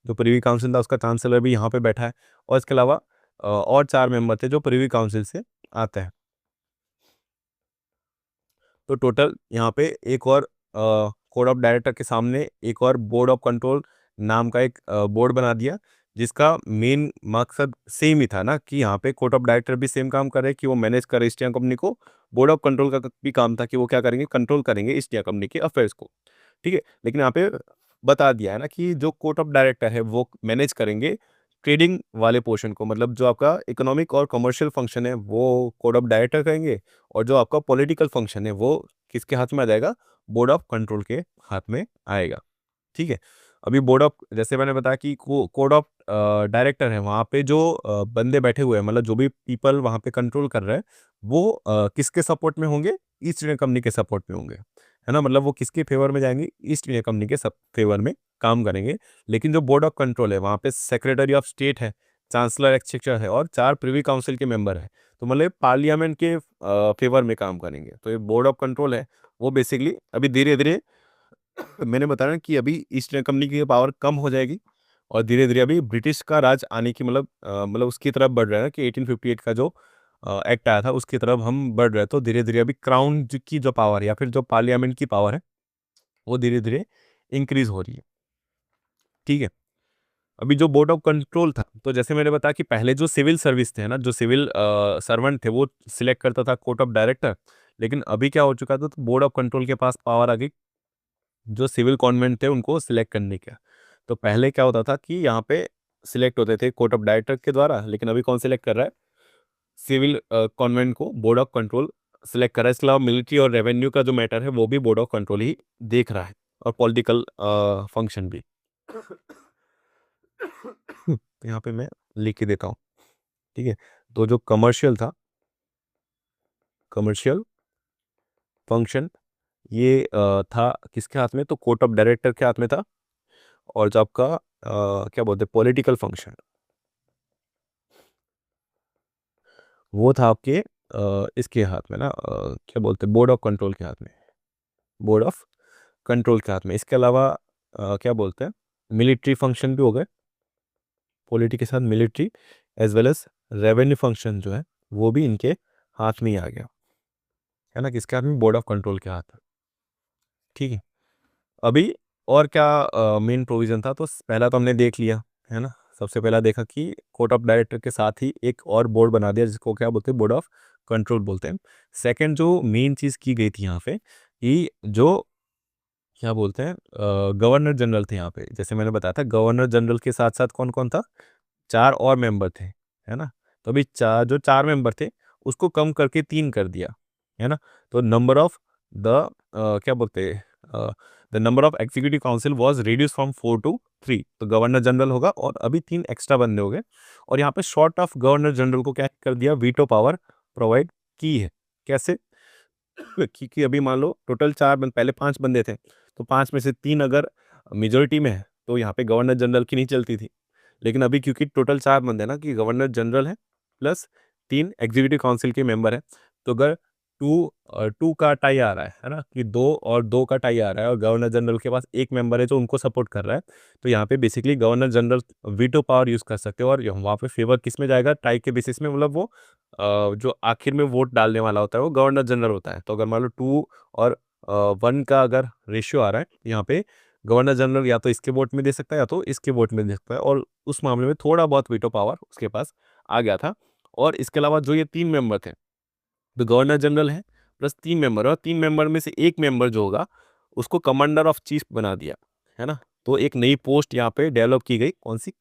Speaker 1: जो प्रिवी काउंसिल था उसका चांसलर भी यहाँ पे बैठा है। और इसके अलावा और 4 मेंबर थे जो प्रिवी काउंसिल से आते हैं। तो टोटल यहाँ पे एक और कोड ऑफ डायरेक्टर के सामने एक और बोर्ड ऑफ कंट्रोल नाम का एक बोर्ड बना दिया, जिसका मेन मकसद सेम ही था ना, कि यहाँ पे कोर्ट ऑफ डायरेक्टर भी सेम काम कर रहे हैं कि वो मैनेज करे ईस्ट इंडिया कंपनी को, बोर्ड ऑफ कंट्रोल का भी काम था कि वो क्या करेंगे, कंट्रोल करेंगे ईस्ट इंडिया कंपनी के अफेयर्स को। ठीक है, लेकिन यहाँ पे बता दिया है ना कि जो कोर्ट ऑफ डायरेक्टर है वो मैनेज करेंगे ट्रेडिंग वाले पोर्शन को, मतलब जो आपका इकोनॉमिक और कमर्शियल फंक्शन है वो कोर्ट ऑफ डायरेक्टर करेंगे, और जो आपका पॉलिटिकल फंक्शन है वो किसके हाथ में आ जाएगा, बोर्ड ऑफ कंट्रोल के हाथ में आएगा। ठीक है, अभी बोर्ड ऑफ, जैसे मैंने बताया कि कोड ऑफ डायरेक्टर है, वहाँ पे जो बंदे बैठे हुए हैं, मतलब जो भी पीपल वहाँ पे कंट्रोल कर रहे हैं, वो किसके सपोर्ट में होंगे, ईस्ट इंडिया कंपनी के सपोर्ट में होंगे, है ना, मतलब वो किसके फेवर में जाएंगे, ईस्ट इंडिया कंपनी के सब फेवर में काम करेंगे। लेकिन जो बोर्ड ऑफ कंट्रोल है वहाँ पे सेक्रेटरी ऑफ स्टेट है, चांसलर एक्सचेकर है, और 4 प्रिवी काउंसिल के मेंबर है, तो मतलब पार्लियामेंट के फेवर में काम करेंगे। तो ये बोर्ड ऑफ कंट्रोल है, वो बेसिकली अभी धीरे धीरे मैंने बताया ना कि अभी ईस्ट इंडिया कंपनी की पावर कम हो जाएगी, और धीरे धीरे अभी ब्रिटिश का राज आने की मतलब उसकी तरफ बढ़ रहा है ना, कि 1858 का जो एक्ट आया था उसकी तरफ हम बढ़ रहे हैं। तो धीरे धीरे अभी क्राउन की जो पावर है या फिर जो पार्लियामेंट की पावर है वो धीरे धीरे इंक्रीज हो रही है। ठीक है, अभी जो बोर्ड ऑफ कंट्रोल था, तो जैसे मैंने बताया कि पहले जो सिविल सर्विस थे ना, जो सिविल सर्वेंट थे वो सिलेक्ट करता था कोर्ट ऑफ डायरेक्टर, लेकिन अभी क्या हो चुका था, तो बोर्ड ऑफ कंट्रोल के पास पावर आ गई जो सिविल कॉन्वेंट थे उनको सिलेक्ट करने का। तो पहले क्या होता था कि यहाँ पे सिलेक्ट होते थे कोर्ट ऑफ डायरेक्टर के द्वारा, लेकिन अभी कौन सिलेक्ट कर रहा है, सिविल कॉन्वेंट को बोर्ड ऑफ कंट्रोल सिलेक्ट कर रहा है। इसके अलावा मिलिट्री और रेवेन्यू का जो मैटर है वो भी बोर्ड ऑफ कंट्रोल ही देख रहा है, और पॉलिटिकल फंक्शन भी। तो यहाँ पे मैं लिख के देता हूँ। ठीक है, तो जो कमर्शियल था, कमर्शियल फंक्शन ये था किसके हाथ में, तो कोर्ट ऑफ डायरेक्टर के हाथ में था। और जो आपका क्या बोलते हैं पॉलिटिकल फंक्शन, वो था आपके इसके हाथ में ना, क्या बोलते हैं बोर्ड ऑफ कंट्रोल के हाथ में, बोर्ड ऑफ कंट्रोल के हाथ में। इसके अलावा क्या बोलते हैं मिलिट्री फंक्शन भी हो गए, पॉलिटी के साथ military as well as revenue function जो है वो भी इनके हाथ में ही आ गया, है ना, किसके हाथ में, बोर्ड ऑफ कंट्रोल के हाथ में। ठीक है, अभी और क्या मेन प्रोविजन था, तो पहला तो हमने देख लिया, है ना, सबसे पहला देखा कि कोर्ट ऑफ डायरेक्टर के साथ ही एक और बोर्ड बना दिया जिसको क्या बोलते हैं, बोर्ड ऑफ कंट्रोल बोलते हैं। सेकंड जो मेन चीज़ की गई थी यहाँ पे कि जो क्या बोलते हैं गवर्नर जनरल थे यहाँ पे, जैसे मैंने बताया था गवर्नर जनरल के साथ साथ कौन कौन था, 4 और मेंबर थे, है ना। तो अभी जो 4 मेंबर थे उसको कम करके 3 कर दिया, है ना। तो नंबर ऑफ द क्या बोलते हैं, the number of executive council was reduce from 4 to 3। तो गवर्नर जनरल होगा और अभी 3 एक्स्ट्रा बंदे हो गए। और यहाँ पे शॉर्ट ऑफ गवर्नर जनरल को क्या कर दिया, वीटो पावर प्रोवाइड की है। कैसे? क्योंकि अभी मान लो टोटल 4 पहले 5 बंदे थे, तो 5 में से 3 अगर मेजोरिटी में है तो यहाँ पे गवर्नर जनरल की नहीं चलती थी। लेकिन अभी क्योंकि टोटल 4 बंदे हैं ना, कि गवर्नर जनरल है प्लस 3 एग्जीक्यूटिव काउंसिल के मेंबर हैं, तो अगर 2 का टाई आ रहा है ना, कि 2 और 2 का टाई आ रहा है और गवर्नर जनरल के पास एक मेंबर है जो उनको सपोर्ट कर रहा है, तो यहाँ पे basically governor general veto power use कर सकते हो। और वहाँ पे फेवर किस में जाएगा, टाई के बेसिस में, मतलब वो जो आखिर में वोट डालने वाला होता है वो गवर्नर जनरल होता है। तो अगर मान लो 2 और 1 का अगर रेशियो आ रहा है, यहाँ पे गवर्नर जनरल या तो इसके वोट में दे सकता है या तो इसके वोट में दे सकता है, और उस मामले में थोड़ा बहुत वीटो पावर उसके पास आ गया था। और इसके अलावा जो ये 3 मेंबर थे, तो गवर्नर जनरल है प्लस 3 मेंबर, और 3 मेंबर में से एक मेंबर जो होगा उसको कमांडर ऑफ चीफ बना दिया, है ना। तो एक नई पोस्ट यहाँ पे डेवलप की गई, कौन सी,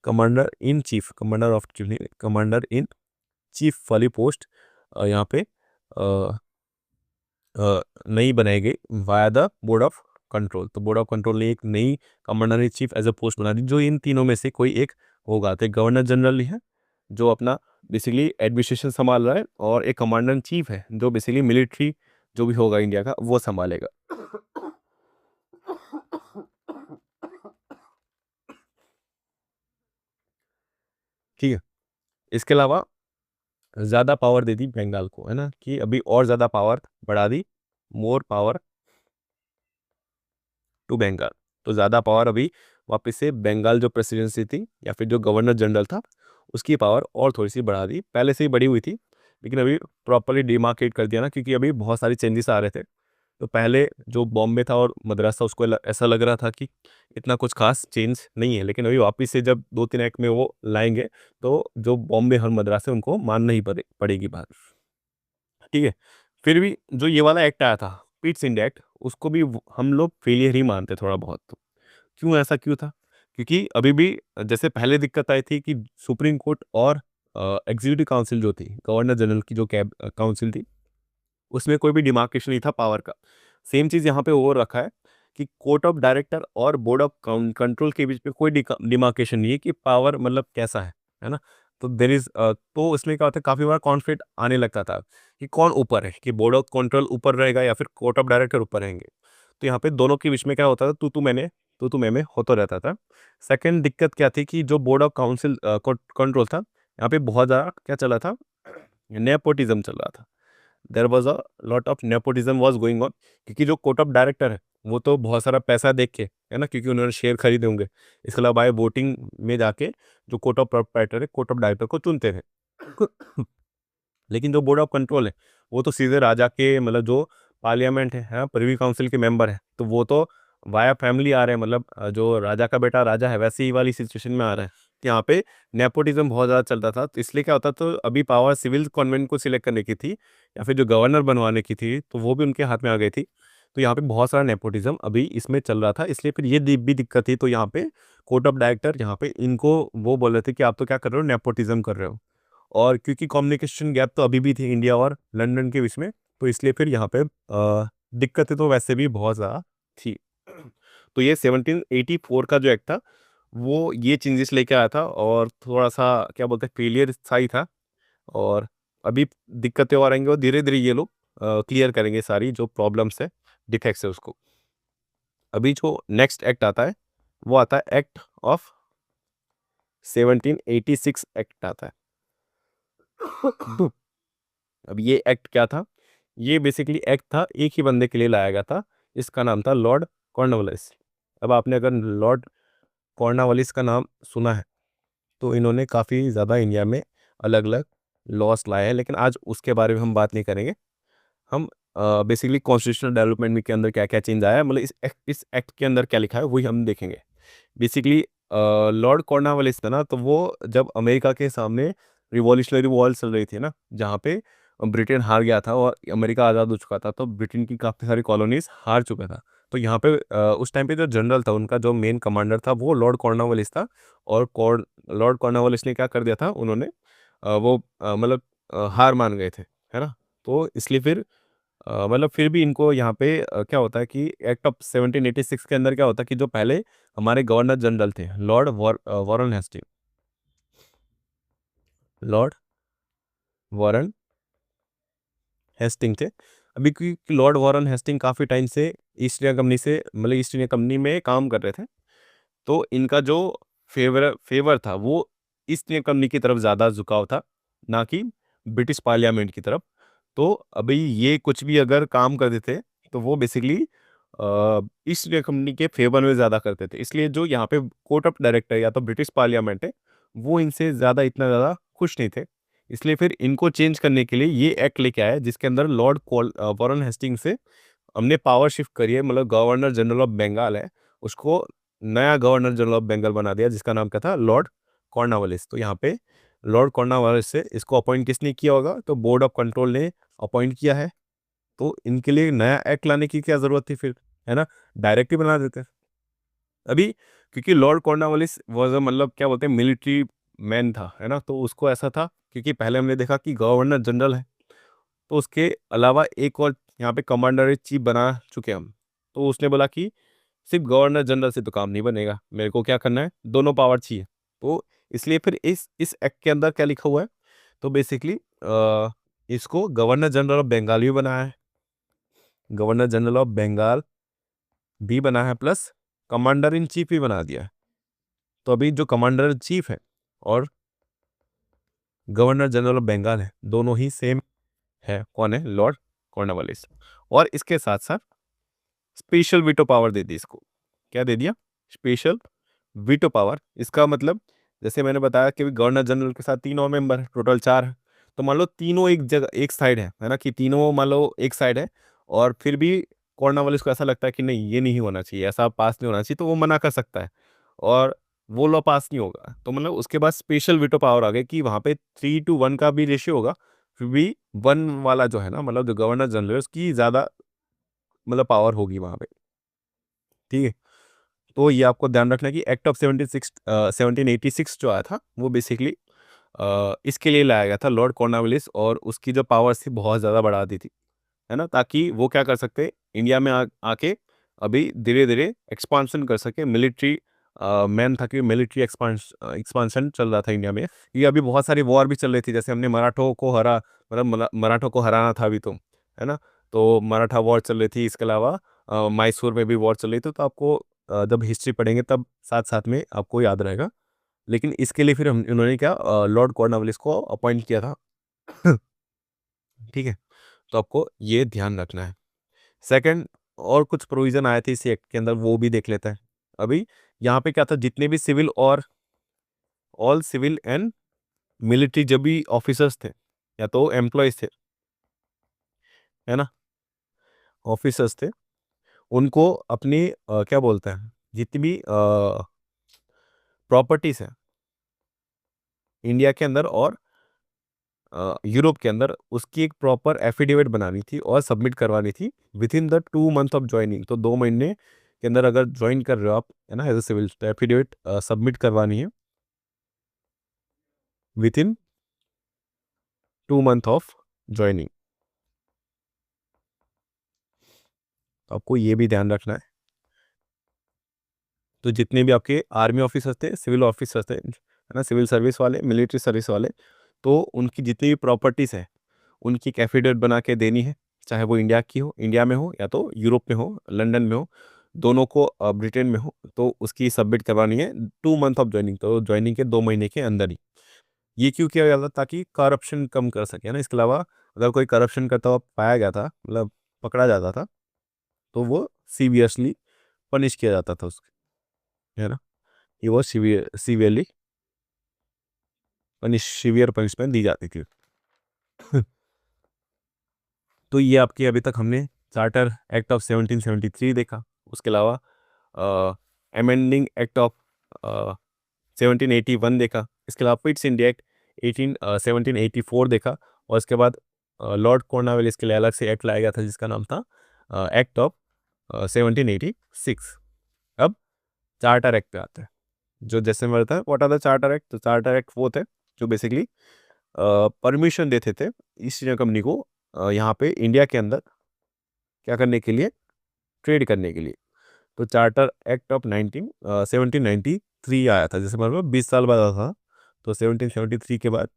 Speaker 1: commander in chief, commander in chief वाली पोस्ट यहाँ पे नई बनाई गई via the board of control. तो बोर्ड ऑफ कंट्रोल ने एक नई commander in chief as a post बना दी, जो इन तीनों में से कोई एक होगा। तो गवर्नर जनरल ही है जो अपना बेसिकली एडमिनिस्ट्रेशन संभाल रहा है, और एक कमांडर इन चीफ है जो बेसिकली मिलिट्री जो भी होगा इंडिया का वो संभालेगा। ठीक है। इसके अलावा ज़्यादा पावर दे दी बंगाल को, है ना, कि अभी और ज़्यादा पावर बढ़ा दी, मोर पावर टू बंगाल। तो ज़्यादा पावर अभी वापस से बंगाल जो प्रेसिडेंसी थी या फिर जो गवर्नर जनरल था उसकी पावर और थोड़ी सी बढ़ा दी, पहले से ही बढ़ी हुई थी लेकिन अभी प्रॉपरली डिमार्केट कर दिया ना, क्योंकि अभी बहुत सारे चेंजेस आ रहे थे। तो पहले जो बॉम्बे था और मद्रास था उसको ऐसा लग रहा था कि इतना कुछ खास चेंज नहीं है, लेकिन अभी वापस से जब 2-3 एक्ट में वो लाएंगे तो जो बॉम्बे और मद्रास है उनको मानना ही पड़ेगी बात। ठीक है। फिर भी जो ये वाला एक्ट आया था, पिट्स इंडिया एक्ट, उसको भी हम लोग फेलियर ही मानते थोड़ा बहुत। तो क्यों, ऐसा क्यों था? क्योंकि अभी भी जैसे पहले दिक्कत आई थी कि सुप्रीम कोर्ट और एग्जीक्यूटिव काउंसिल जो थी, गवर्नर जनरल की जो काउंसिल थी, उसमें कोई भी डिमार्केशन नहीं था पावर का। सेम चीज़ यहाँ पे वो रखा है कि कोर्ट ऑफ डायरेक्टर और बोर्ड ऑफ कंट्रोल के बीच में कोई डिमार्केशन नहीं है कि पावर मतलब कैसा है ना। तो देर इज तो इसमें क्या होता है, काफ़ी बार कॉन्फ्लिक्ट आने लगता था कि कौन ऊपर है, कि बोर्ड ऑफ कंट्रोल ऊपर रहेगा या फिर कोर्ट ऑफ डायरेक्टर ऊपर रहेंगे। तो यहाँ पे दोनों के बीच में क्या होता था, तू मैं होता रहता था। सेकंड दिक्कत क्या थी कि जो बोर्ड ऑफ काउंसिल कंट्रोल था, यहाँ पे बहुत ज़्यादा क्या चला था, नेपोटिज्म चल रहा था। There was a lot of nepotism was going on, क्योंकि जो कोर्ट ऑफ डायरेक्टर है वो तो बहुत सारा पैसा देख के, है ना, क्योंकि उन्होंने शेयर खरीदे होंगे। इसके अलावा बाय वोटिंग में जाके जो कोर्ट ऑफ प्रोप्राइटर है, कोर्ट ऑफ डायरेक्टर को चुनते थे। लेकिन जो बोर्ड ऑफ कंट्रोल है वो तो सीधे राजा के, मतलब जो पार्लियामेंट है ना, प्रिवी काउंसिल के मेंबर है, तो वो तो वाया फैमिली आ रहे हैं, मतलब जो राजा का बेटा राजा है वैसे ही वाली सिचुएशन में आ रहा है। तो यहाँ पे नेपोटिज्म बहुत ज़्यादा चलता था, तो इसलिए क्या होता, तो अभी पावर सिविल कॉन्वेंट को सिलेक्ट करने की थी या फिर जो गवर्नर बनवाने की थी, तो वो भी उनके हाथ में आ गई थी। तो यहाँ पे बहुत सारा नेपोटिज्म अभी इसमें चल रहा था, इसलिए फिर ये भी दिक्कत थी। तो यहाँ पे कोर्ट ऑफ डायरेक्टर यहाँ पे इनको वो बोल रहे थे कि आप तो क्या कर रहे हो, नेपोटिज्म कर रहे हो। और क्योंकि कम्युनिकेशन गैप तो अभी भी थी इंडिया और लंदन के बीच में, तो इसलिए फिर यहाँ पे दिक्कतें तो वैसे भी बहुत ज़्यादा थी। तो ये 1784 का जो एक्ट था वो ये चेंजेस लेके आया था, और थोड़ा सा क्या बोलते हैं, फेलियर सा ही था। और अभी दिक्कतें और आएंगी और धीरे धीरे ये लोग क्लियर करेंगे सारी जो प्रॉब्लम्स है, डिफेक्ट्स है उसको। अभी जो नेक्स्ट एक्ट आता है वो आता है एक्ट ऑफ 1786 एक्ट आता है। अब ये एक्ट क्या था, ये बेसिकली एक्ट था एक ही बंदे के लिए लाया गया था, इसका नाम था लॉर्ड कॉर्नवालिस। अब आपने अगर लॉर्ड कॉर्नवालिस का नाम सुना है तो इन्होंने काफ़ी ज़्यादा इंडिया में अलग अलग लॉस लाए हैं, लेकिन आज उसके बारे में हम बात नहीं करेंगे। हम बेसिकली कॉन्स्टिट्यूशनल डेवलपमेंट के अंदर क्या क्या चेंज आया है, मतलब इस एक्ट के अंदर क्या लिखा है वही हम देखेंगे। बेसिकली लॉर्ड कॉर्नवालिस था ना, तो वो जब अमेरिका के सामने रिवॉल्यूशनरी वॉर चल रही थी ना, जहाँ पे ब्रिटेन हार गया था और अमेरिका आज़ाद हो चुका था, तो ब्रिटेन की काफ़ी सारी कॉलोनीज हार चुका था। तो यहाँ पे उस टाइम पे जो जनरल था, उनका जो मेन कमांडर था, वो लॉर्ड कॉर्नवालिस था। और लॉर्ड कॉर्नवालिस ने क्या कर दिया था, उन्होंने वो मतलब हार मान गए थे, है ना। तो इसलिए फिर मतलब फिर भी इनको यहाँ पे क्या होता है कि एक्ट ऑफ 1786 के अंदर क्या होता है कि जो पहले हमारे गवर्नर जनरल थे, Lord Warren Hasting, Lord Warren Hasting थे। अभी क्योंकि लॉर्ड वॉरेन हेस्टिंग काफ़ी टाइम से ईस्ट इंडिया कंपनी से, मतलब ईस्ट इंडिया कंपनी में काम कर रहे थे, तो इनका जो फेवर था वो ईस्ट इंडिया कंपनी की तरफ ज़्यादा झुकाव था, ना कि ब्रिटिश पार्लियामेंट की तरफ। तो अभी ये कुछ भी अगर काम करते थे, तो वो बेसिकली ईस्ट इंडिया कंपनी के फेवर में ज़्यादा करते थे। इसलिए जो यहाँ पे कोर्ट ऑफ डायरेक्टर या तो ब्रिटिश पार्लियामेंट है, वो इनसे ज़्यादा इतना ज़्यादा खुश नहीं थे। इसलिए फिर इनको चेंज करने के लिए ये एक्ट लेके आया, जिसके अंदर वॉरेन हेस्टिंग से हमने पावर शिफ्ट करी है, मतलब गवर्नर जनरल ऑफ बंगाल है, उसको नया गवर्नर जनरल ऑफ बंगाल बना दिया, जिसका नाम क्या था, लॉर्ड कॉर्नवालिस। तो यहाँ पे लॉर्ड कॉर्नवालिस से इसको अपॉइंट किसने किया होगा, तो बोर्ड ऑफ कंट्रोल ने अपॉइंट किया है। तो इनके लिए नया एक्ट लाने की क्या जरूरत थी फिर, है ना, डायरेक्ट ही बना देते। अभी क्योंकि लॉर्ड कॉर्नवालिस वाज अ, मतलब क्या बोलते हैं, मिलिट्री मैन था, है ना, तो उसको ऐसा था, क्योंकि पहले हमने देखा कि गवर्नर जनरल है, तो उसके अलावा एक और यहाँ पे कमांडर इन चीफ बना चुके हम। तो उसने बोला कि सिर्फ गवर्नर जनरल से तो काम नहीं बनेगा, मेरे को क्या करना है, दोनों पावर चाहिए। तो इसलिए फिर इस एक्ट के अंदर क्या लिखा हुआ है, तो बेसिकली इसको गवर्नर जनरल ऑफ बंगाल भी बनाया है, गवर्नर जनरल ऑफ बंगाल भी बना है, प्लस कमांडर इन चीफ भी बना दिया है। तो अभी जो कमांडर इन चीफ है और गवर्नर जनरल ऑफ बंगाल है, दोनों ही सेम है। कौन है, लॉर्ड कॉर्नवालिस। और इसके साथ साथ स्पेशल वीटो पावर दे दी इसको। क्या दे दिया, स्पेशल वीटो पावर। इसका मतलब जैसे मैंने बताया कि गवर्नर जनरल के साथ 3 और मेंबर है, टोटल 4 है। तो मान लो तीनों एक जगह एक साइड है ना, कि तीनों मान लो एक साइड है, और फिर भी कॉर्नवालिस को ऐसा लगता है कि नहीं, ये नहीं होना चाहिए, ऐसा पास नहीं होना चाहिए, तो वो मना कर सकता है और वो लॉ पास नहीं होगा। तो मतलब उसके बाद स्पेशल वीटो पावर आ गई कि वहाँ पे 3-1 का भी रेशियो होगा, फिर भी 1 वाला जो है ना, मतलब जो गवर्नर जनरल है, उसकी ज़्यादा मतलब पावर होगी वहाँ पे। ठीक है। तो ये आपको ध्यान रखना है कि एक्ट ऑफ 1786 जो आया था, वो बेसिकली इसके लिए लाया गया था, लॉर्ड कॉर्नवालिस, और उसकी जो पावर्स थी बहुत ज़्यादा बढ़ा दी थी, है ना, ताकि वो क्या कर सकते, इंडिया में आके अभी धीरे धीरे एक्सपांशन कर सके। मिलिट्री मैन था कि मिलिट्री एक्सपांशन चल रहा था इंडिया में। ये अभी बहुत सारी वॉर भी चल रही थी, जैसे हमने मराठों को मतलब मराठों को हराना था अभी, तो है ना। तो मराठा वॉर चल रही थी, इसके अलावा मैसूर में भी वॉर चल रही थी। तो आपको जब हिस्ट्री पढ़ेंगे तब साथ साथ में आपको याद रहेगा। लेकिन इसके लिए फिर हम इन्होंने क्या, लॉर्ड कॉर्नवालिस को अपॉइंट किया था। ठीक है। तो आपको ये ध्यान रखना है। सेकंड, और कुछ प्रोविजन आए थे इस एक्ट के अंदर, वो भी देख लेते हैं। अभी यहाँ पे क्या था, जितने भी सिविल और ऑल सिविल एंड मिलिट्री जब भी ऑफिसर्स थे, या तो एम्प्लॉयज थे, है ना, ऑफिसर्स थे, उनको अपनी क्या बोलते हैं, जितनी भी प्रॉपर्टीज है इंडिया के अंदर और यूरोप के अंदर, उसकी एक प्रॉपर एफिडेविट बनानी थी और सबमिट करवानी थी with in the 2 month of joining. तो 2 महीने के अंदर अगर ज्वाइन कर रहे हो आप, है ना, एज ए सिविल, तो एफिडेविट सबमिट करवानी है with in 2 month of joining. आपको ये भी ध्यान रखना है। तो जितने भी आपके आर्मी ऑफिसर्स थे, सिविल ऑफिसर्स थे, है ना, सिविल सर्विस वाले, मिलिट्री सर्विस वाले, तो उनकी जितनी भी प्रॉपर्टीज़ है, उनकी एक एफिडेविट बना के देनी है। चाहे वो इंडिया में हो, या तो यूरोप में हो, लंदन में हो, दोनों को ब्रिटेन में हो, तो उसकी सबमिट करवानी है 2 मंथ ऑफ ज्वाइनिंग, तो ज्वाइनिंग के 2 महीने के अंदर ही। ये क्यों किया जाता, ताकि करप्शन कम कर सके, है ना। इसके अलावा अगर कोई करप्शन करता हुआ पाया गया था, मतलब पकड़ा जाता था, तो वो सीवियसली पनिश किया जाता था उसको, है ना। ये वो सीवियरली सीवियर पनिशमेंट दी जाती थी। तो ये आपकी, अभी तक हमने चार्टर एक्ट ऑफ 1773 देखा, उसके अलावा अमेंडिंग एक्ट ऑफ 1781 देखा, इसके अलावा पिट्स इंडिया एक्ट 1784 देखा, और इसके बाद लॉर्ड कॉर्नवालिस के लिए अलग से एक्ट लाया गया था जिसका नाम था एक्ट ऑफ 1786। अब चार्टर एक्ट पे आता है, जो जैसे मैं बताया what are the charter act. तो चार्टर एक्ट वो थे जो बेसिकली परमिशन देते थे ईस्ट इंडिया कंपनी को यहाँ पे इंडिया के अंदर क्या करने के लिए, ट्रेड करने के लिए। तो चार्टर एक्ट ऑफ 1793 आया था, जैसे मतलब 20 साल बाद आया था, तो 1773 के बाद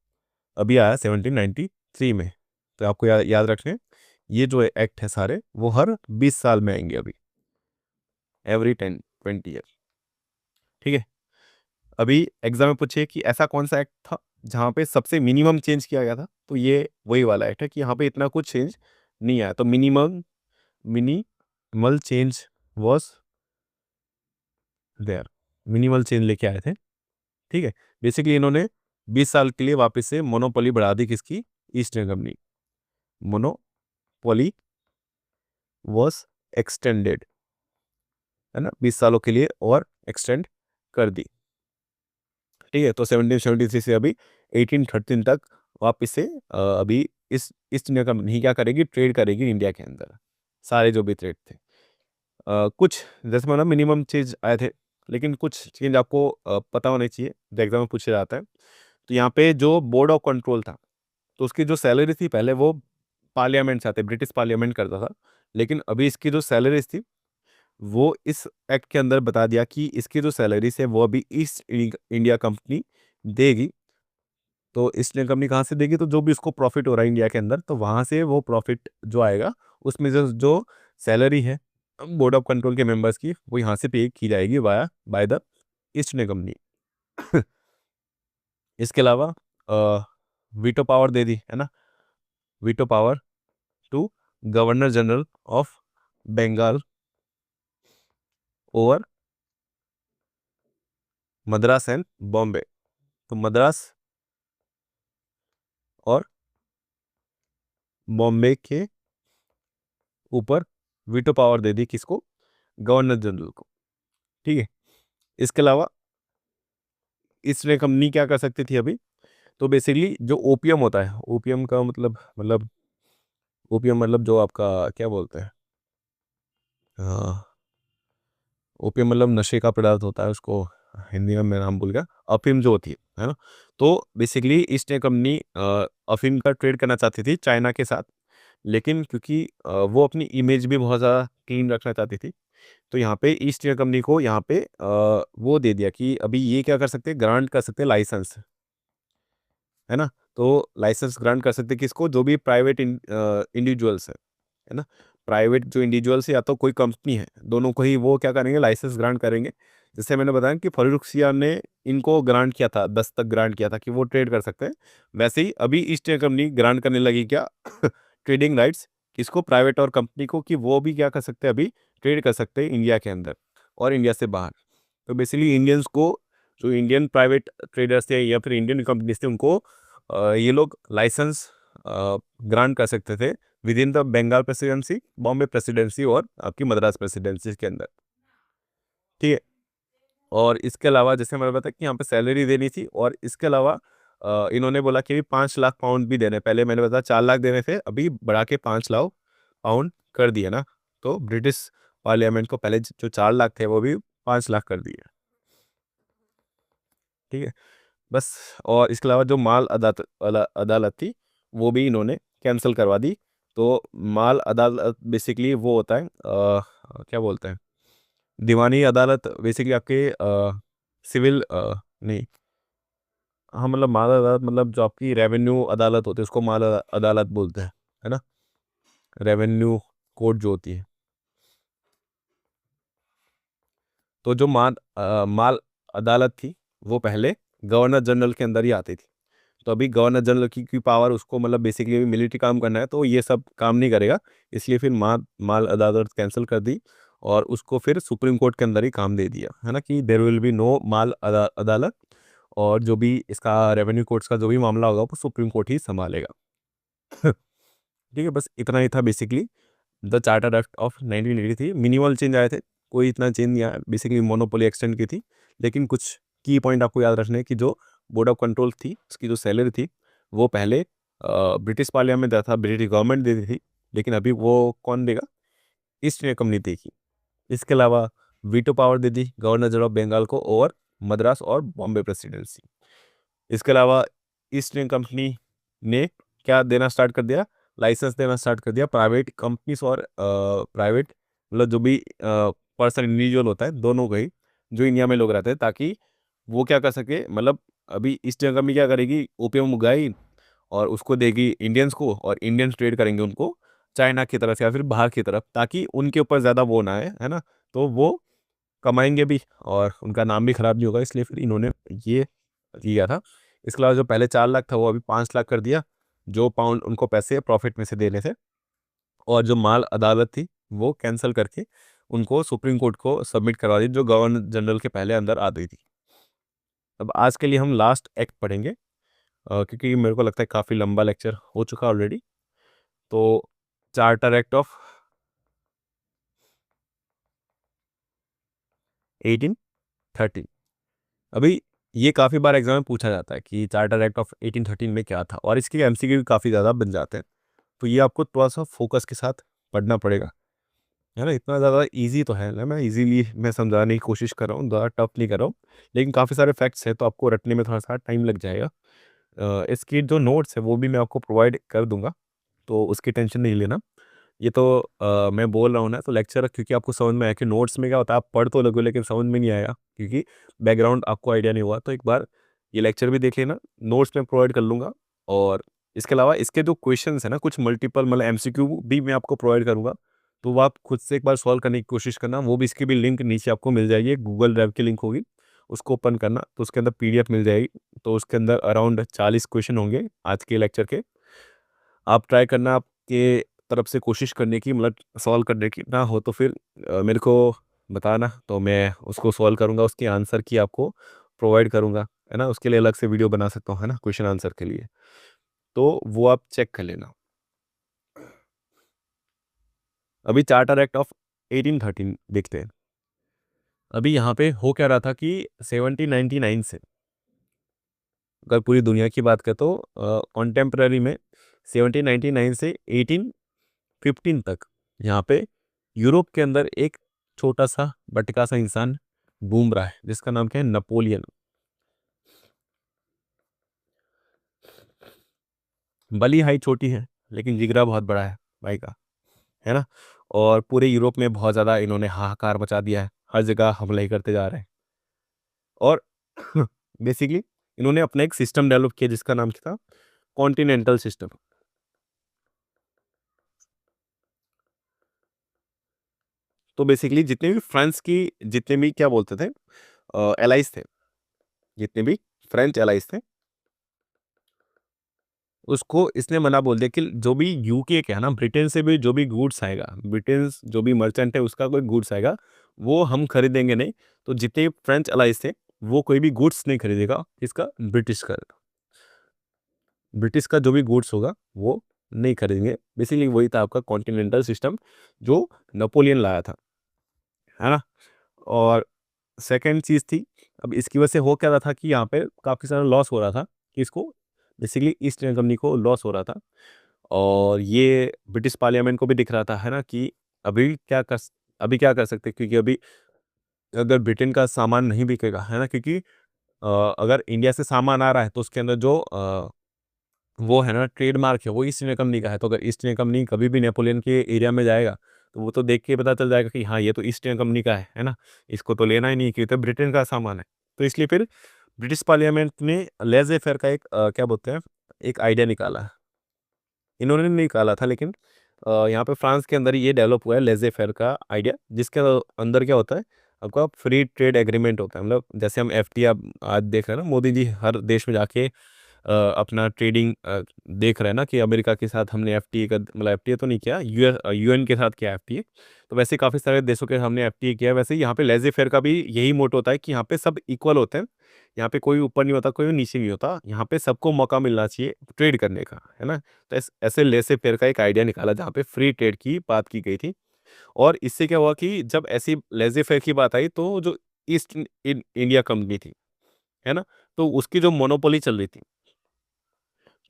Speaker 1: अभी आया 1793 में। तो आपको याद रखें, ये जो एक्ट है सारे वो हर 20 साल में आएंगे अभी, एवरी 10-20 ईयर। ठीक है, अभी एग्जाम में पूछे कि ऐसा कौन सा एक्ट था जहाँ पे सबसे मिनिमम चेंज किया गया था, तो ये वही वाला एक्ट है कि यहाँ पे इतना कुछ चेंज नहीं आया। तो minimal change was there, minimal change लेके आए थे। ठीक है, बेसिकली इन्होंने 20 साल के लिए वापस से मोनोपोली बढ़ा दी, किसकी, east India company. Monopoly was extended, है ना, 20 सालों के लिए और एक्सटेंड कर दी। ठीक है, तो 1773 से अभी 1813 तक वापस से अभी इस ईस्ट इंडिया कंपनी क्या करेगी, ट्रेड करेगी इंडिया के अंदर, सारे जो भी ट्रेड थे। कुछ जैसे माना मिनिमम चेंज आए थे, लेकिन कुछ चेंज आपको पता होना चाहिए, जो एग्जाम में पूछा जाता है। तो यहाँ पे जो बोर्ड ऑफ कंट्रोल था, तो उसकी जो सैलरी थी पहले वो पार्लियामेंट से आते, ब्रिटिश पार्लियामेंट करता था, लेकिन अभी इसकी जो सैलरीज थी वो इस एक्ट के अंदर बता दिया कि इसकी जो सैलरीज है वो अभी ईस्ट इंडिया कंपनी देगी। तो ईस्ट इंडिया कंपनी कहाँ से देगी, तो जो भी उसको प्रॉफिट हो रहा है इंडिया के अंदर, तो वहाँ से वो प्रॉफिट जो आएगा उसमें जो जो सैलरी है बोर्ड ऑफ कंट्रोल के मेंबर्स की, वो यहाँ से पे की जाएगी via by the East India Company. इसके अलावा वीटो पावर दे दी, है ना, veto power to governor general of Bengal over Madras and Bombay. तो मद्रास और बॉम्बे के ऊपर वीटो पावर दे दी, किसको, गवर्नर जनरल को। ठीक है, इसके अलावा इसने कंपनी क्या कर सकती थी अभी, तो बेसिकली जो ओपीएम होता है, ओपीएम का मतलब ओपीएम मतलब जो आपका क्या बोलते हैं, ओपीएम मतलब नशे का पदार्थ होता है, उसको हिंदी में मैं नाम भूल गया, अफीम जो होती है ना। तो बेसिकली ईस्ट इंडिया कंपनी अफीम का ट्रेड करना चाहती थी चाइना के साथ, लेकिन क्योंकि वो अपनी इमेज भी बहुत ज़्यादा क्लीन रखना चाहती थी, तो यहाँ पे ईस्ट इंडिया कंपनी को यहाँ पे वो दे दिया कि अभी ये क्या कर सकते हैं, ग्रांट कर सकते हैं लाइसेंस, है ना। तो लाइसेंस ग्रांट कर सकते हैं किसको, जो भी प्राइवेट इंडिविजुअल्स है ना, प्राइवेट जो इंडिविजुअल्स है या तो कोई कंपनी है, दोनों को ही वो क्या करेंगे, लाइसेंस ग्रांट करेंगे। जैसे मैंने बताया कि फर्रुखसिया ने इनको ग्रांट किया था, 10 तक ग्रांट किया था कि वो ट्रेड कर सकते हैं, वैसे ही अभी ईस्ट इंडिया कंपनी ग्रांट करने लगी क्या, ट्रेडिंग राइट्स किसको, प्राइवेट और कंपनी को, कि वो भी क्या कर सकते हैं, अभी ट्रेड कर सकते हैं इंडिया के अंदर और इंडिया से बाहर। तो बेसिकली इंडियंस को, जो इंडियन प्राइवेट ट्रेडर्स थे या फिर इंडियन कंपनीज थे, उनको ये लोग लाइसेंस ग्रांट कर सकते थे within the Bengal presidency, Bombay presidency और आपकी मद्रास प्रेसिडेंसी के अंदर। ठीक है, और इसके अलावा जैसे मैंने बताया कि यहाँ पे सैलरी देनी थी, और इसके अलावा इन्होंने बोला कि 5 लाख पाउंड भी देने, पहले मैंने बताया 4 लाख देने थे, अभी बढ़ा के 5 लाख पाउंड कर दिए ना। तो ब्रिटिश पार्लियामेंट को पहले जो 4 लाख थे वो भी 5 लाख कर दिए। ठीक है, बस। और इसके अलावा जो माल अदालत थी वो भी इन्होंने कैंसिल करवा दी। तो माल अदालत बेसिकली वो होता है क्या बोलते हैं, दीवानी अदालत बेसिकली आपके सिविल नहीं, हाँ मतलब माल अदालत मतलब जो आपकी रेवेन्यू अदालत होती है उसको माल अदालत बोलते हैं, है ना, रेवेन्यू कोर्ट जो होती है। तो जो माल अदालत थी वो पहले गवर्नर जनरल के अंदर ही आती थी। तो अभी गवर्नर जनरल की पावर उसको मतलब बेसिकली अभी मिलिट्री काम करना है, तो ये सब काम नहीं करेगा, इसलिए फिर माल अदालत कैंसिल कर दी और उसको फिर सुप्रीम कोर्ट के अंदर ही काम दे दिया, है ना, कि देर विल बी नो माल अदालत, और जो भी इसका रेवेन्यू कोर्ट्स का जो भी मामला होगा वो सुप्रीम कोर्ट ही संभालेगा। ठीक है, बस इतना ही था basically the charter act of 1983। Minimal change आए थे, कोई इतना चेंज नहीं आया, बेसिकली मोनोपोली एक्सटेंड की थी। लेकिन कुछ की पॉइंट आपको याद रखने हैं कि जो बोर्ड ऑफ कंट्रोल थी, उसकी जो सैलरी थी, वो पहले ब्रिटिश पार्लियामेंट देता था, ब्रिटिश गवर्नमेंट देती थी, लेकिन अभी वो कौन देगा? ईस्ट इंडिया कंपनी देगी। इसके अलावा वीटो पावर दे दी गवर्नर जनरल ऑफ बंगाल को ओवर मद्रास और बॉम्बे प्रेसिडेंसी। इसके अलावा ईस्ट इंडिया कंपनी ने क्या देना स्टार्ट कर दिया? लाइसेंस देना स्टार्ट कर दिया प्राइवेट कंपनीज और प्राइवेट, मतलब जो भी पर्सन इंडिविजुअल होता है, दोनों को ही, जो इंडिया में लोग रहते हैं, ताकि वो क्या कर सके, मतलब अभी ईस्ट इंडिया कंपनी क्या करेगी, ओपियम उगाई और उसको देगी इंडियंस को, और इंडियंस ट्रेड करेंगे उनको चाइना की तरफ या फिर बाहर की तरफ, ताकि उनके ऊपर ज़्यादा वो ना है ना, तो वो कमाएंगे भी और उनका नाम भी खराब नहीं होगा, इसलिए फिर इन्होंने ये किया था। इसके अलावा जो पहले 4 लाख था वो अभी 5 लाख कर दिया, जो पाउंड उनको पैसे प्रॉफिट में से देने थे, और जो माल अदालत थी वो कैंसिल करके उनको सुप्रीम कोर्ट को सबमिट करवा दी, जो गवर्नर जनरल के पहले अंदर आ गई थी। अब आज के लिए हम लास्ट एक्ट पढ़ेंगे, क्योंकि मेरे को लगता है काफ़ी लंबा लेक्चर हो चुका ऑलरेडी। तो चार्टर एक्ट ऑफ 1813। अभी ये काफ़ी बार एग्जाम में पूछा जाता है कि चार्टर एक्ट ऑफ 1813 में क्या था, और इसके एमसीक्यू भी काफ़ी ज़्यादा बन जाते हैं। तो ये आपको थोड़ा सा फोकस के साथ पढ़ना पड़ेगा, है ना। इतना ज़्यादा इजी तो है ना, मैं इजीली मैं समझाने की कोशिश कर रहा हूँ, ज़्यादा टफ नहीं कर रहा हूँ, लेकिन काफ़ी सारे फैक्ट्स हैं तो आपको रटने में थोड़ा सा टाइम लग जाएगा। इसकी जो नोट्स है वो भी मैं आपको प्रोवाइड कर दूंगा, तो उसकी टेंशन नहीं लेना। ये तो मैं बोल रहा हूँ ना, तो लेक्चर क्योंकि आपको समझ में आया कि नोट्स में क्या होता है, आप पढ़ तो लगो लेकिन समझ में नहीं आएगा, क्योंकि बैकग्राउंड आपको आइडिया नहीं हुआ। तो एक बार ये लेक्चर भी देख लेना, नोट्स में प्रोवाइड कर लूँगा, और इसके अलावा इसके जो क्वेश्चंस है ना, कुछ मल्टीपल मतलब एमसीक्यू भी मैं आपको प्रोवाइड करूँगा, तो वो आप खुद से एक बार सॉल्व करने की कोशिश करना। वो भी, इसकी भी लिंक नीचे आपको मिल जाएगी, गूगल ड्राइव की लिंक होगी, उसको ओपन करना तो उसके अंदर पीडीएफ मिल जाएगी। तो उसके अंदर अराउंड 40 क्वेश्चन होंगे आज के लेक्चर के। आप ट्राई करना, आपके तरफ से कोशिश करने की, मतलब सॉल्व करने की, ना हो तो फिर मेरे को बताना, तो मैं उसको सॉल्व करूँगा, उसके आंसर की आपको प्रोवाइड करूँगा, है ना। उसके लिए अलग से वीडियो बना सकता हूँ, है ना, क्वेश्चन आंसर के लिए, तो वो आप चेक कर लेना। अभी चार्टर एक्ट ऑफ 1813 देखते हैं। अभी यहाँ पे हो क्या रहा था कि 1799 से, अगर पूरी दुनिया की बात करें तो कॉन्टेम्प्ररी में 1799 से 1815 तक यहाँ पे यूरोप के अंदर एक छोटा सा बटका सा इंसान घूम रहा है, जिसका नाम क्या है? नेपोलियन। बली हाइट छोटी है, लेकिन जिगरा बहुत बड़ा है भाई का, है ना। और पूरे यूरोप में बहुत ज़्यादा इन्होंने हाहाकार मचा दिया है, हर जगह हमले ही करते जा रहे हैं। और बेसिकली इन्होंने अपना एक सिस्टम डेवलप किया जिसका नाम था कॉन्टिनेंटल सिस्टम। तो बेसिकली जितने भी फ्रांस की, जितने भी क्या बोलते थे, एलाइज थे, जितने भी फ्रेंच एलाइज थे, उसको इसने मना बोल दिया कि जो भी यूके के है ना, ब्रिटेन से भी जो भी गुड्स आएगा, ब्रिटेन जो भी मर्चेंट है उसका कोई गुड्स आएगा, वो हम खरीदेंगे नहीं। तो जितने फ्रेंच अलाइज थे वो कोई भी गुड्स नहीं खरीदेगा, इसका ब्रिटिश का, ब्रिटिश का जो भी गुड्स होगा वो नहीं खरीदेंगे। बेसिकली वही था आपका कॉन्टिनेंटल सिस्टम जो नेपोलियन लाया था, है ना। और सेकंड चीज़ थी, अब इसकी वजह से हो क्या रहा था कि यहाँ पे काफ़ी सारा लॉस हो रहा था, किसको? बेसिकली ईस्ट इंडिया कंपनी को लॉस हो रहा था, और ये ब्रिटिश पार्लियामेंट को भी दिख रहा था, है ना, कि अभी क्या कर अभी क्या कर सकते हैं, क्योंकि अभी अगर ब्रिटेन का सामान नहीं बिकेगा, है ना, क्योंकि अगर इंडिया से सामान आ रहा है तो उसके अंदर जो वो है ना ट्रेडमार्क है, वो ईस्ट इंडिया कंपनी का है। तो अगर ईस्ट इंडिया कंपनी कभी भी नेपोलियन के एरिया में जाएगा तो वो तो देख के पता चल जाएगा कि हाँ ये तो ईस्ट इंडिया कंपनी का है ना, इसको तो लेना ही नहीं, क्योंकि तो ब्रिटेन का सामान है। तो इसलिए फिर ब्रिटिश पार्लियामेंट ने लेज़े फेयर का एक क्या बोलते हैं, एक आइडिया निकाला। इन्होंने नहीं निकाला था, लेकिन यहाँ पे फ्रांस के अंदर ये डेवलप हुआ है लेज़े फेयर का आइडिया, जिसके अंदर क्या होता है, आपका फ्री ट्रेड एग्रीमेंट होता है। मतलब जैसे हम एफटीए आज देख रहे हैं ना, मोदी जी हर देश में जाके अपना ट्रेडिंग देख रहे हैं ना, कि अमेरिका के साथ हमने एफटीए का, मतलब एफटीए तो नहीं किया, यूएन के साथ किया एफटीए। तो वैसे काफ़ी सारे देशों के हमने एफटीए किया है। वैसे ही यहाँ पे लेज़े फेयर का भी यही मोटो होता है कि यहाँ पे सब इक्वल होते हैं, यहाँ पे कोई ऊपर नहीं होता, कोई नीचे नहीं होता, यहाँ पे सबको मौका मिलना चाहिए ट्रेड करने का, है ना। तो ऐसे लेज़े फेयर का एक आइडिया निकाला जहाँ पे फ्री ट्रेड की बात की गई थी। और इससे क्या हुआ कि जब ऐसी लेज़ी फेयर की बात आई तो जो ईस्ट इंडिया कंपनी थी, है ना? तो उसकी जो मोनोपोली चल रही थी,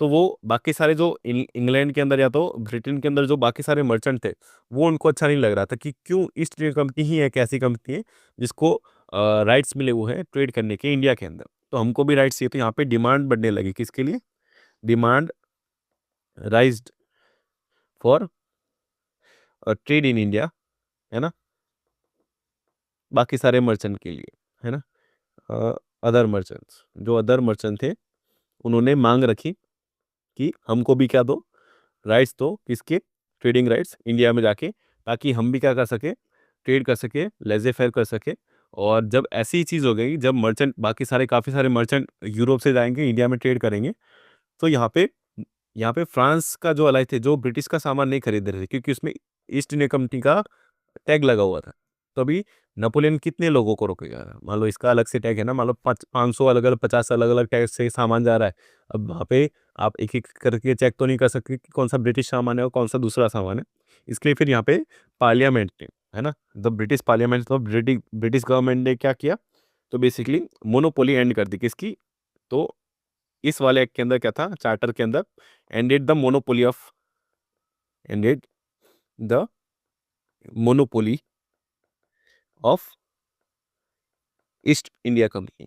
Speaker 1: तो वो बाकी सारे जो इंग्लैंड के अंदर या तो ब्रिटेन के अंदर जो बाकी सारे मर्चेंट थे, वो उनको अच्छा नहीं लग रहा था कि क्यों ईस्ट इंडिया कंपनी ही एक ऐसी कंपनी है जिसको राइट्स मिले हुए हैं ट्रेड करने के इंडिया के अंदर। तो हमको भी राइट्स चाहिए, तो यहाँ पे डिमांड बढ़ने लगी, किसके लिए? Demand राइज्ड for trade in India, है ना? बाकी सारे मर्चेंट के लिए, है ना? अदर मर्चेंट्स, जो अदर मर्चेंट थे, उन्होंने मांग रखी कि हमको भी क्या दो, राइट्स दो, किसके? ट्रेडिंग राइट्स इंडिया में जाके, ताकि हम भी क्या कर सके, ट्रेड कर सके, लेज़े फेयर कर सके। और जब ऐसी चीज़ हो गई, जब मर्चेंट बाकी सारे काफ़ी सारे मर्चेंट यूरोप से जाएंगे इंडिया में ट्रेड करेंगे, तो यहाँ पे फ्रांस का जो अलाय थे, जो ब्रिटिश का सामान नहीं खरीद रहे थे, क्योंकि उसमें ईस्ट इंडिया कंपनी का टैग लगा हुआ था। तो अभी नेपोलियन कितने लोगों को रोकेगा? मान लो इसका अलग से टैग है ना, मान लो 500 अलग-अलग 50 अलग-अलग टैग से सामान जा रहा है। अब वहाँ पे आप एक-एक करके चेक तो नहीं कर सकते कि कौन-सा ब्रिटिश सामान है और कौन-सा दूसरा सामान है। इसके लिए फिर यहाँ पे पार्लियामेंट ने, है ना? द ब्रिटिश पार्लियामेंट, तो ब्रिटिश गवर्नमेंट ने क्या किया? तो बेसिकली मोनोपोली एंड कर दी, किसकी? तो इस वाले एक्ट के अंदर क्या था, चार्टर के अंदर, ended the monopoly of ended the monopoly of East India Company,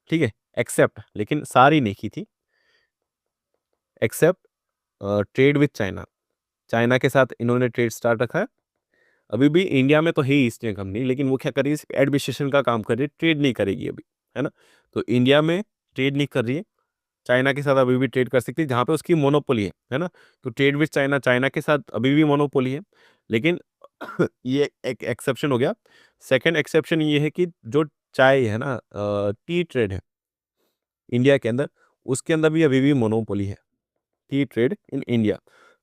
Speaker 1: ठीक है? एक्सेप्ट, लेकिन सारी नहीं की थी, except trade with China. China के साथ इन्होंने ट्रेड स्टार्ट रखा है। अभी भी इंडिया में तो है ही ईस्ट इंडिया कंपनी, लेकिन वो क्या कर रही है? सिर्फ एडमिनिस्ट्रेशन का काम कर रही है, ट्रेड नहीं करेगी अभी, है ना? तो इंडिया में ट्रेड नहीं कर रही है, चाइना के साथ अभी भी ट्रेड कर सकती है जहाँ पे उसकी मोनोपोली है ना? तो ट्रेड विथ चाइना, चाइना के साथ अभी भी मोनोपोली है, लेकिन ये एक एक्सेप्शन हो गया। सेकंड एक्सेप्शन ये है कि जो चाय है ना, टी ट्रेड है इंडिया के अंदर, उसके अंदर भी अभी भी मोनोपोली है, टी ट्रेड इन इंडिया।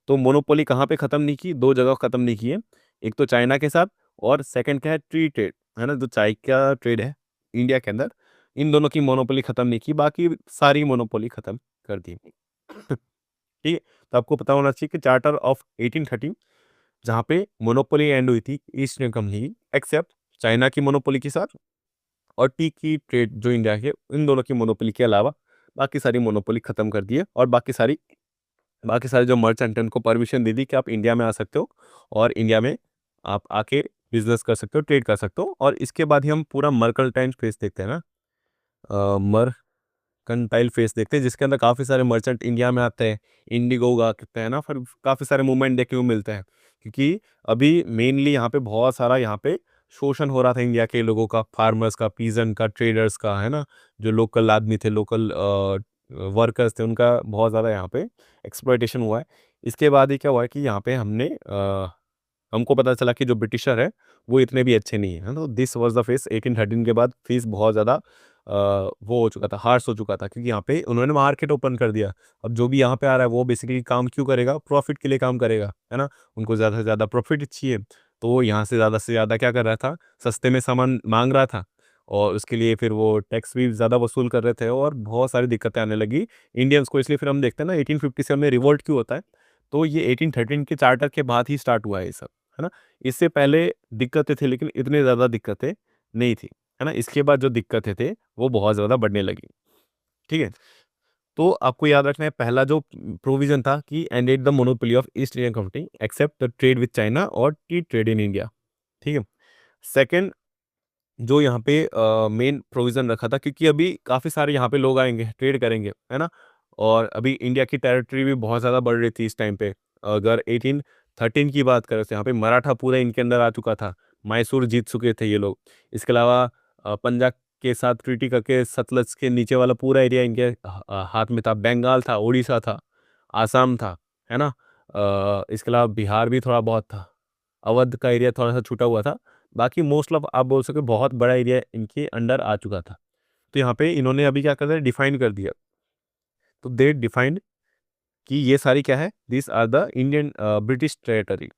Speaker 1: तो मोनोपोली कहाँ पे ख़त्म नहीं की? 2 जगह ख़त्म नहीं की है। एक तो चाइना के साथ, और सेकंड क्या है? टी ट्रेड, है ना? जो चाय का ट्रेड है इंडिया के अंदर, इन दोनों की मोनोपोली ख़त्म नहीं की, बाकी सारी मोनोपोली ख़त्म कर दी। ठीक है? तो आपको पता होना चाहिए कि चार्टर ऑफ 1813, जहाँ पे मोनोपोली एंड हुई थी ईस्ट इंडिया कंपनी की, एक्सेप्ट चाइना की मोनोपोली के साथ, और टी की ट्रेड जो इंडिया के, इन दोनों की मोनोपोली के अलावा बाकी सारी मोनोपोली खत्म कर दी है, और बाकी सारे जो मर्चेंट हैं उनको परमिशन दे दी कि आप इंडिया में आ सकते हो, और इंडिया में आप आके बिजनेस कर सकते हो, ट्रेड कर सकते हो। और इसके बाद ही हम पूरा मर्केंटाइल फेज देखते हैं ना, मर्केंटाइल फेज देखते हैं, जिसके अंदर काफ़ी सारे मर्चेंट इंडिया में आते हैं, इंडिगो उगा करते हैं ना, फिर काफ़ी सारे मूवमेंट देखने को मिलते हैं, क्योंकि अभी मेनली यहाँ पे बहुत सारा यहाँ पे शोषण हो रहा था इंडिया के लोगों का, फार्मर्स का, पीजन का, ट्रेडर्स का, है ना? जो लोकल आदमी थे, लोकल वर्कर्स थे, उनका बहुत ज़्यादा यहाँ पे एक्सप्लॉयटेशन हुआ है। इसके बाद ही क्या हुआ है कि यहाँ पे हमको पता चला कि जो ब्रिटिशर है वो इतने भी अच्छे नहीं है ना? तो दिस वाज द फेस 1813 के बाद, फेस बहुत ज़्यादा वो हो चुका था, हार्श हो चुका था, क्योंकि यहाँ पे उन्होंने मार्केट ओपन कर दिया। अब जो भी यहाँ पे आ रहा है वो बेसिकली काम क्यों करेगा? प्रॉफिट के लिए काम करेगा, है ना? उनको ज़्यादा से ज़्यादा प्रॉफिट चाहिए, तो वो यहाँ से ज़्यादा क्या कर रहा था? सस्ते में सामान मांग रहा था, और उसके लिए फिर वो टैक्स भी ज़्यादा वसूल कर रहे थे, और बहुत सारी दिक्कतें आने लगी इंडियंस को। इसलिए फिर हम देखते हैं ना, 1857 में रिवोल्ट क्यों होता है? तो ये 1813 के चार्टर के बाद ही स्टार्ट हुआ है ये सब, है ना? इससे पहले दिक्कतें थी, लेकिन इतनी ज़्यादा दिक्कतें नहीं थी, है ना? इसके बाद जो दिक्कतें थे वो बहुत ज़्यादा बढ़ने लगी, ठीक है? तो आपको याद रखना है, पहला जो प्रोविज़न था कि ended the monopoly of East India Company except the trade with China और टी ट्रेड इन इंडिया, ठीक है? सेकंड, जो यहाँ पे मेन प्रोविज़न रखा था, क्योंकि अभी काफ़ी सारे यहाँ पे लोग आएँगे, ट्रेड करेंगे, है ना? और अभी इंडिया की टेरिटरी भी बहुत ज़्यादा बढ़ रही थी इस टाइम पे। अगर 1813 की बात करें तो यहाँ पे मराठा पूरा इनके अंदर आ चुका था, मैसूर जीत चुके थे ये लोग। इसके अलावा पंजाब के साथ ट्रीटी करके सतलज के नीचे वाला पूरा एरिया इनके हाथ में था, बंगाल था, उड़ीसा था, आसाम था, है ना? इसके अलावा बिहार भी थोड़ा बहुत था, अवध का एरिया थोड़ा-सा छूटा हुआ था। बाकी मोस्ट ऑफ आप बोल सकते हो बहुत बड़ा एरिया इनके अंडर आ चुका था। तो यहाँ पे इन्होंने अभी क्या कर दिया, डिफाइन कर दिया। तो दे डिफाइंड कि ये सारी क्या है, this are the Indian British territory.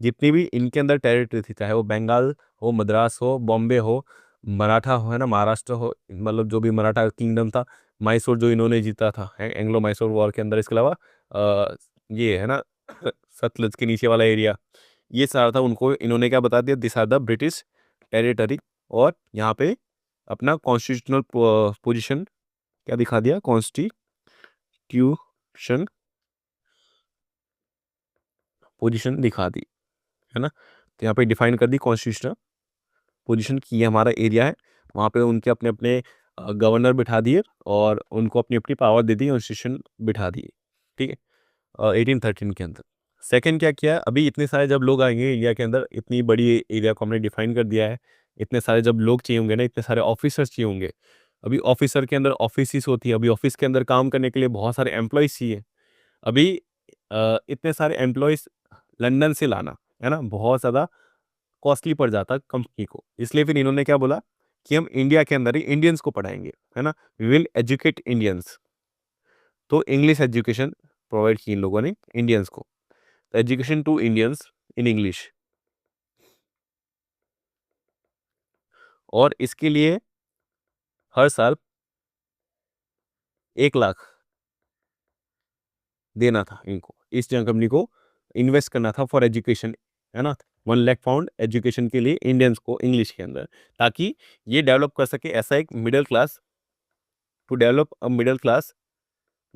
Speaker 1: जितनी भी इनके अंदर टेरिटरी थी, चाहे वो बंगाल हो, मद्रास हो, बॉम्बे हो, मराठा हो, है ना, महाराष्ट्र हो, मतलब जो भी मराठा किंगडम था, मैसूर जो इन्होंने जीता था एंग्लो मैसूर वॉर के अंदर। इसके अलावा ये है ना सतलज के नीचे वाला एरिया, ये सारा था, उनको इन्होंने क्या बता दिया, this are the British territory, और यहाँ पे अपना कॉन्स्टिट्यूशनल पोजीशन क्या दिखा दिया, कॉन्स्टिट्यूशन पोजीशन दिखा दी, है ना। तो यहाँ पे डिफाइन कर दी कॉन्स्टिट्यूशनल पोजीशन की, ये हमारा एरिया है। वहाँ पे उनके अपने अपने गवर्नर बिठा दिए और उनको अपनी अपनी पावर दे दी, कॉन्स्टिट्यूशन बिठा दिए, ठीक है, 1813 के अंदर। सेकंड क्या किया, अभी इतने सारे जब लोग आएंगे इंडिया के अंदर, इतनी बड़ी एरिया को हमने डिफाइन कर दिया है, इतने सारे जब लोग चाहिए होंगे ना, इतने सारे ऑफिसर्स चाहिए होंगे। अभी ऑफिसर के अंदर ऑफिस होती है, अभी ऑफिस के अंदर काम करने के लिए बहुत सारे एम्प्लॉयज़ चाहिए। अभी इतने सारे एम्प्लॉयज़ लंदन से लाना, है ना, बहुत ज़्यादा कॉस्टली पड़ जाता कंपनी को। इसलिए फिर इन्होंने क्या बोला कि हम इंडिया के अंदर ही इंडियंस को पढ़ाएंगे, है ना, वी विल एजुकेट इंडियंस। तो इंग्लिश एजुकेशन प्रोवाइड की इन लोगों ने इंडियंस को, education to Indians in English. और इसके लिए हर साल 1 लाख देना था इनको, ईस्ट इंडिया कंपनी को इन्वेस्ट करना था फॉर एजुकेशन, है ना। 1 लाख पाउंड एजुकेशन के लिए इंडियंस को इंग्लिश के अंदर, ताकि ये डेवलप कर सके ऐसा एक middle class, to develop a middle class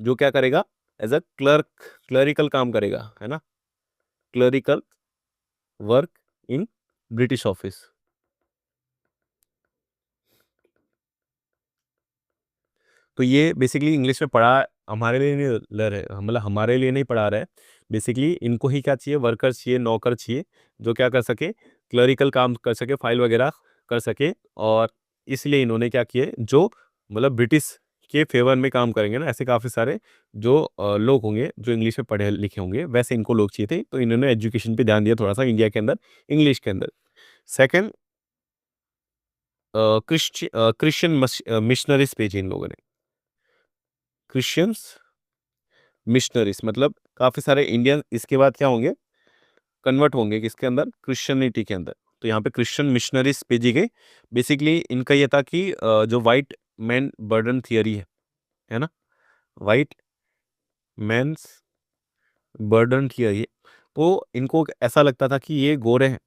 Speaker 1: जो क्या करेगा, एज अ क्लरिकल काम करेगा, है ना, clerical work in British office. तो ये बेसिकली इंग्लिश में पढ़ा हमारे लिए नहीं ल रहे, मतलब हमारे लिए नहीं पढ़ा रहा है। बेसिकली इनको ही क्या चाहिए, वर्कर चाहिए, नौकर चाहिए, जो क्या कर सके, क्लरिकल काम कर सके, फाइल वगैरह कर सके। और इसलिए इन्होंने क्या किए, जो मतलब ब्रिटिश के फेवर में काम करेंगे ना, ऐसे काफ़ी सारे जो लोग होंगे जो इंग्लिश में पढ़े लिखे होंगे, वैसे इनको लोग चाहिए थे। तो इन्होंने एजुकेशन पे ध्यान दिया थोड़ा सा इंडिया के अंदर, इंग्लिश के अंदर। सेकंड, क्रिश्चियन मिशनरीज भेजे इन लोगों ने, क्रिश्चियंस मिशनरीज, मतलब काफ़ी सारे इंडियन इसके बाद क्या होंगे, कन्वर्ट होंगे किसके अंदर, क्रिश्चियनिटी के अंदर। तो यहाँ पे क्रिश्चियन मिशनरीज भेजी गई। बेसिकली इनका ये था कि जो वाइट मैन बर्डन थियरी है ना, वाइट मैन्स बर्डन थियरी, तो इनको ऐसा लगता था कि ये गोरे हैं,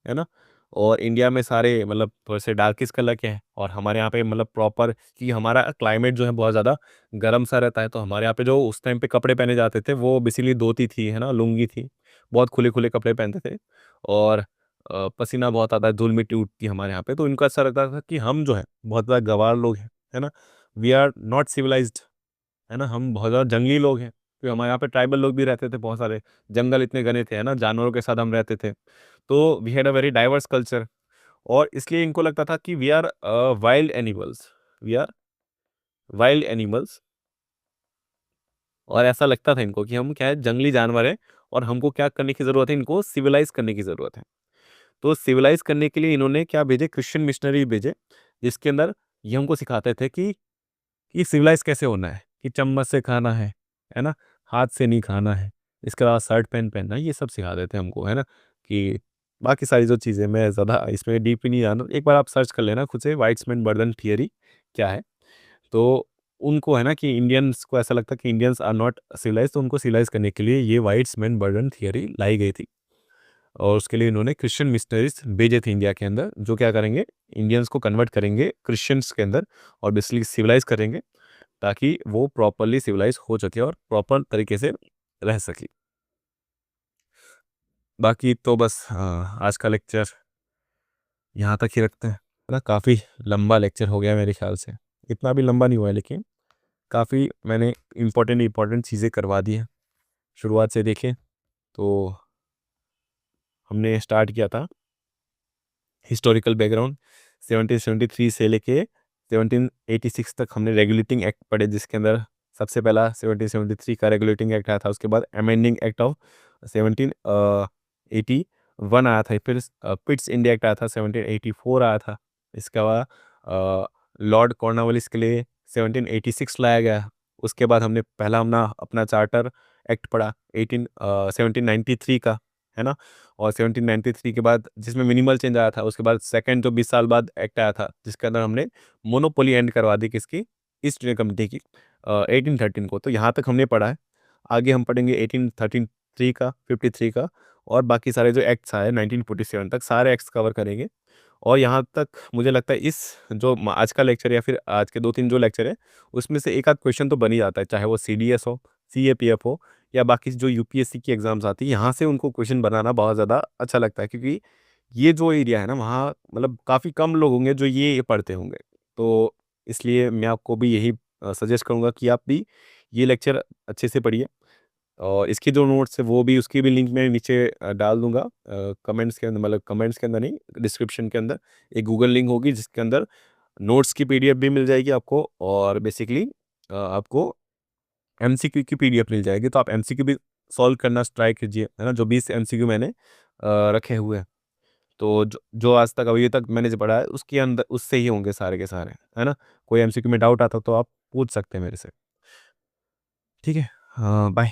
Speaker 1: है ना, और इंडिया में सारे मतलब थोड़े से डार्किश कलर के हैं, और हमारे यहाँ पे मतलब प्रॉपर कि हमारा क्लाइमेट जो है बहुत ज़्यादा गर्म सा रहता है। तो हमारे यहाँ पे जो उस टाइम पे कपड़े पहने जाते थे वो बेसिकली धोती थी, है ना, लुंगी थी, बहुत खुले खुले कपड़े पहनते थे। और पसीना बहुत आता है, धूल मिट्टी उठती है हमारे यहाँ पे। तो इनको ऐसा लगता था कि हम जो है बहुत ज़्यादा गंवार लोग हैं, है ना, वी आर नॉट सिविलाइज्ड, है ना, हम बहुत ज़्यादा जंगली लोग हैं। फिर हमारे यहाँ पे ट्राइबल लोग भी रहते थे बहुत सारे, जंगल इतने घने थे, है ना, जानवरों के साथ हम रहते थे। तो we had a very diverse culture, और इसलिए इनको लगता था कि we are wild animals, we are wild animals. और ऐसा लगता था इनको कि हम क्या है, जंगली जानवर हैं, और हमको क्या करने की ज़रूरत है, इनको सिविलाइज़ करने की ज़रूरत है। तो सिविलाइज़ करने के लिए इन्होंने क्या भेजे, क्रिश्चियन मिशनरी भेजे, जिसके अंदर ये हमको सिखाते थे कि सिविलाइज़ कैसे होना है, कि चम्मच से खाना है ना? हाथ से नहीं खाना है, इसके अलावा शर्ट पैंट पहनना है, ये सब सिखाते थे हमको, है ना? कि बाकी सारी जो चीज़ें मैं ज़्यादा इसमें डीप नहीं जा रहा हूँ, एक बार आप सर्च कर लेना खुद से, व्हाइट्समैन बर्डन थियरी क्या है। तो उनको है ना कि इंडियंस को ऐसा लगता है कि इंडियंस आर नॉट सिविलाइज़, तो उनको सिविलाइज़ करने के लिए ये व्हाइट्समैन बर्डन थियरी लाई गई थी। और उसके लिए इन्होंने क्रिश्चियन मिशनरीज़ भेजे थे इंडिया के अंदर, जो क्या करेंगे, इंडियंस को कन्वर्ट करेंगे क्रिश्चियंस के अंदर, और बेसिकली सिविलाइज़ करेंगे, ताकि वो प्रॉपर्ली सिविलाइज़ हो सके और प्रॉपर तरीके से रह सके। बाकी तो बस आज का लेक्चर यहाँ तक ही रखते हैं, है ना? काफ़ी लंबा लेक्चर हो गया मेरे ख़्याल से। इतना भी लंबा नहीं हुआ है, लेकिन काफ़ी मैंने इम्पोर्टेंट चीज़ें करवा दी हैं। शुरुआत से देखें तो हमने स्टार्ट किया था हिस्टोरिकल बैकग्राउंड, 1773 से लेके 1786 तक हमने रेगुलेटिंग एक्ट पढ़े, जिसके अंदर सबसे पहला 1773 का रेगुलेटिंग एक्ट आया था, उसके बाद अमेंडिंग एक्ट ऑफ 1781 आया था, फिर पिट्स इंडिया एक्ट आया था, 1784 आया था। इसके बाद लॉर्ड कॉर्नवालिस के लिए 1786 लाया गया। उसके बाद हमने पहला हमने अपना चार्टर एक्ट पढ़ा 1793 का, है ना, और 1793 के बाद जिसमें मिनिमल चेंज आया था, उसके बाद सेकंड जो 20 साल बाद एक्ट आया था, जिसके अंदर हमने मोनोपोली एंड करवा दी किसकी, ईस्ट इंडिया कंपनी की, 1813 को। तो यहाँ तक हमने पढ़ा है। आगे हम पढ़ेंगे 1813 3 का, 53 का और बाकी सारे जो एक्ट्स आए 1947 तक सारे एक्ट्स कवर करेंगे। और यहाँ तक मुझे लगता है इस जो आज का लेक्चर या फिर आज के 2-3 जो लेक्चर है, उसमें से एक आध क्वेश्चन तो बन ही जाता है, चाहे वो सीडीएस हो, सीएपीएफ हो या बाकी जो यूपीएससी की एग्ज़ाम्स आती है, यहाँ से उनको क्वेश्चन बनाना बहुत ज़्यादा अच्छा लगता है क्योंकि ये जो एरिया है ना, वहाँ मतलब काफ़ी कम लोग होंगे जो ये पढ़ते होंगे। तो इसलिए मैं आपको भी यही सजेस्ट करूँगा कि आप भी ये लेक्चर अच्छे से पढ़िए और इसकी जो नोट्स है वो भी उसकी भी लिंक मैं नीचे डाल दूँगा कमेंट्स के अंदर मतलब कमेंट्स के अंदर नहीं, डिस्क्रिप्शन के अंदर एक गूगल लिंक होगी जिसके अंदर नोट्स की पीडीएफ भी मिल जाएगी आपको और बेसिकली आपको एमसीक्यू की पीडीएफ मिल जाएगी। तो आप एमसीक्यू भी सॉल्व करना ट्राई कीजिए, है ना? जो 20 एमसीक्यू मैंने रखे हुए हैं। तो जो जो आज तक अभी तक मैंने जो पढ़ा है उसके अंदर उससे ही होंगे सारे के सारे, है ना? कोई एमसीक्यू में डाउट आता तो आप पूछ सकते हैं मेरे से। ठीक है? हाँ, बाय।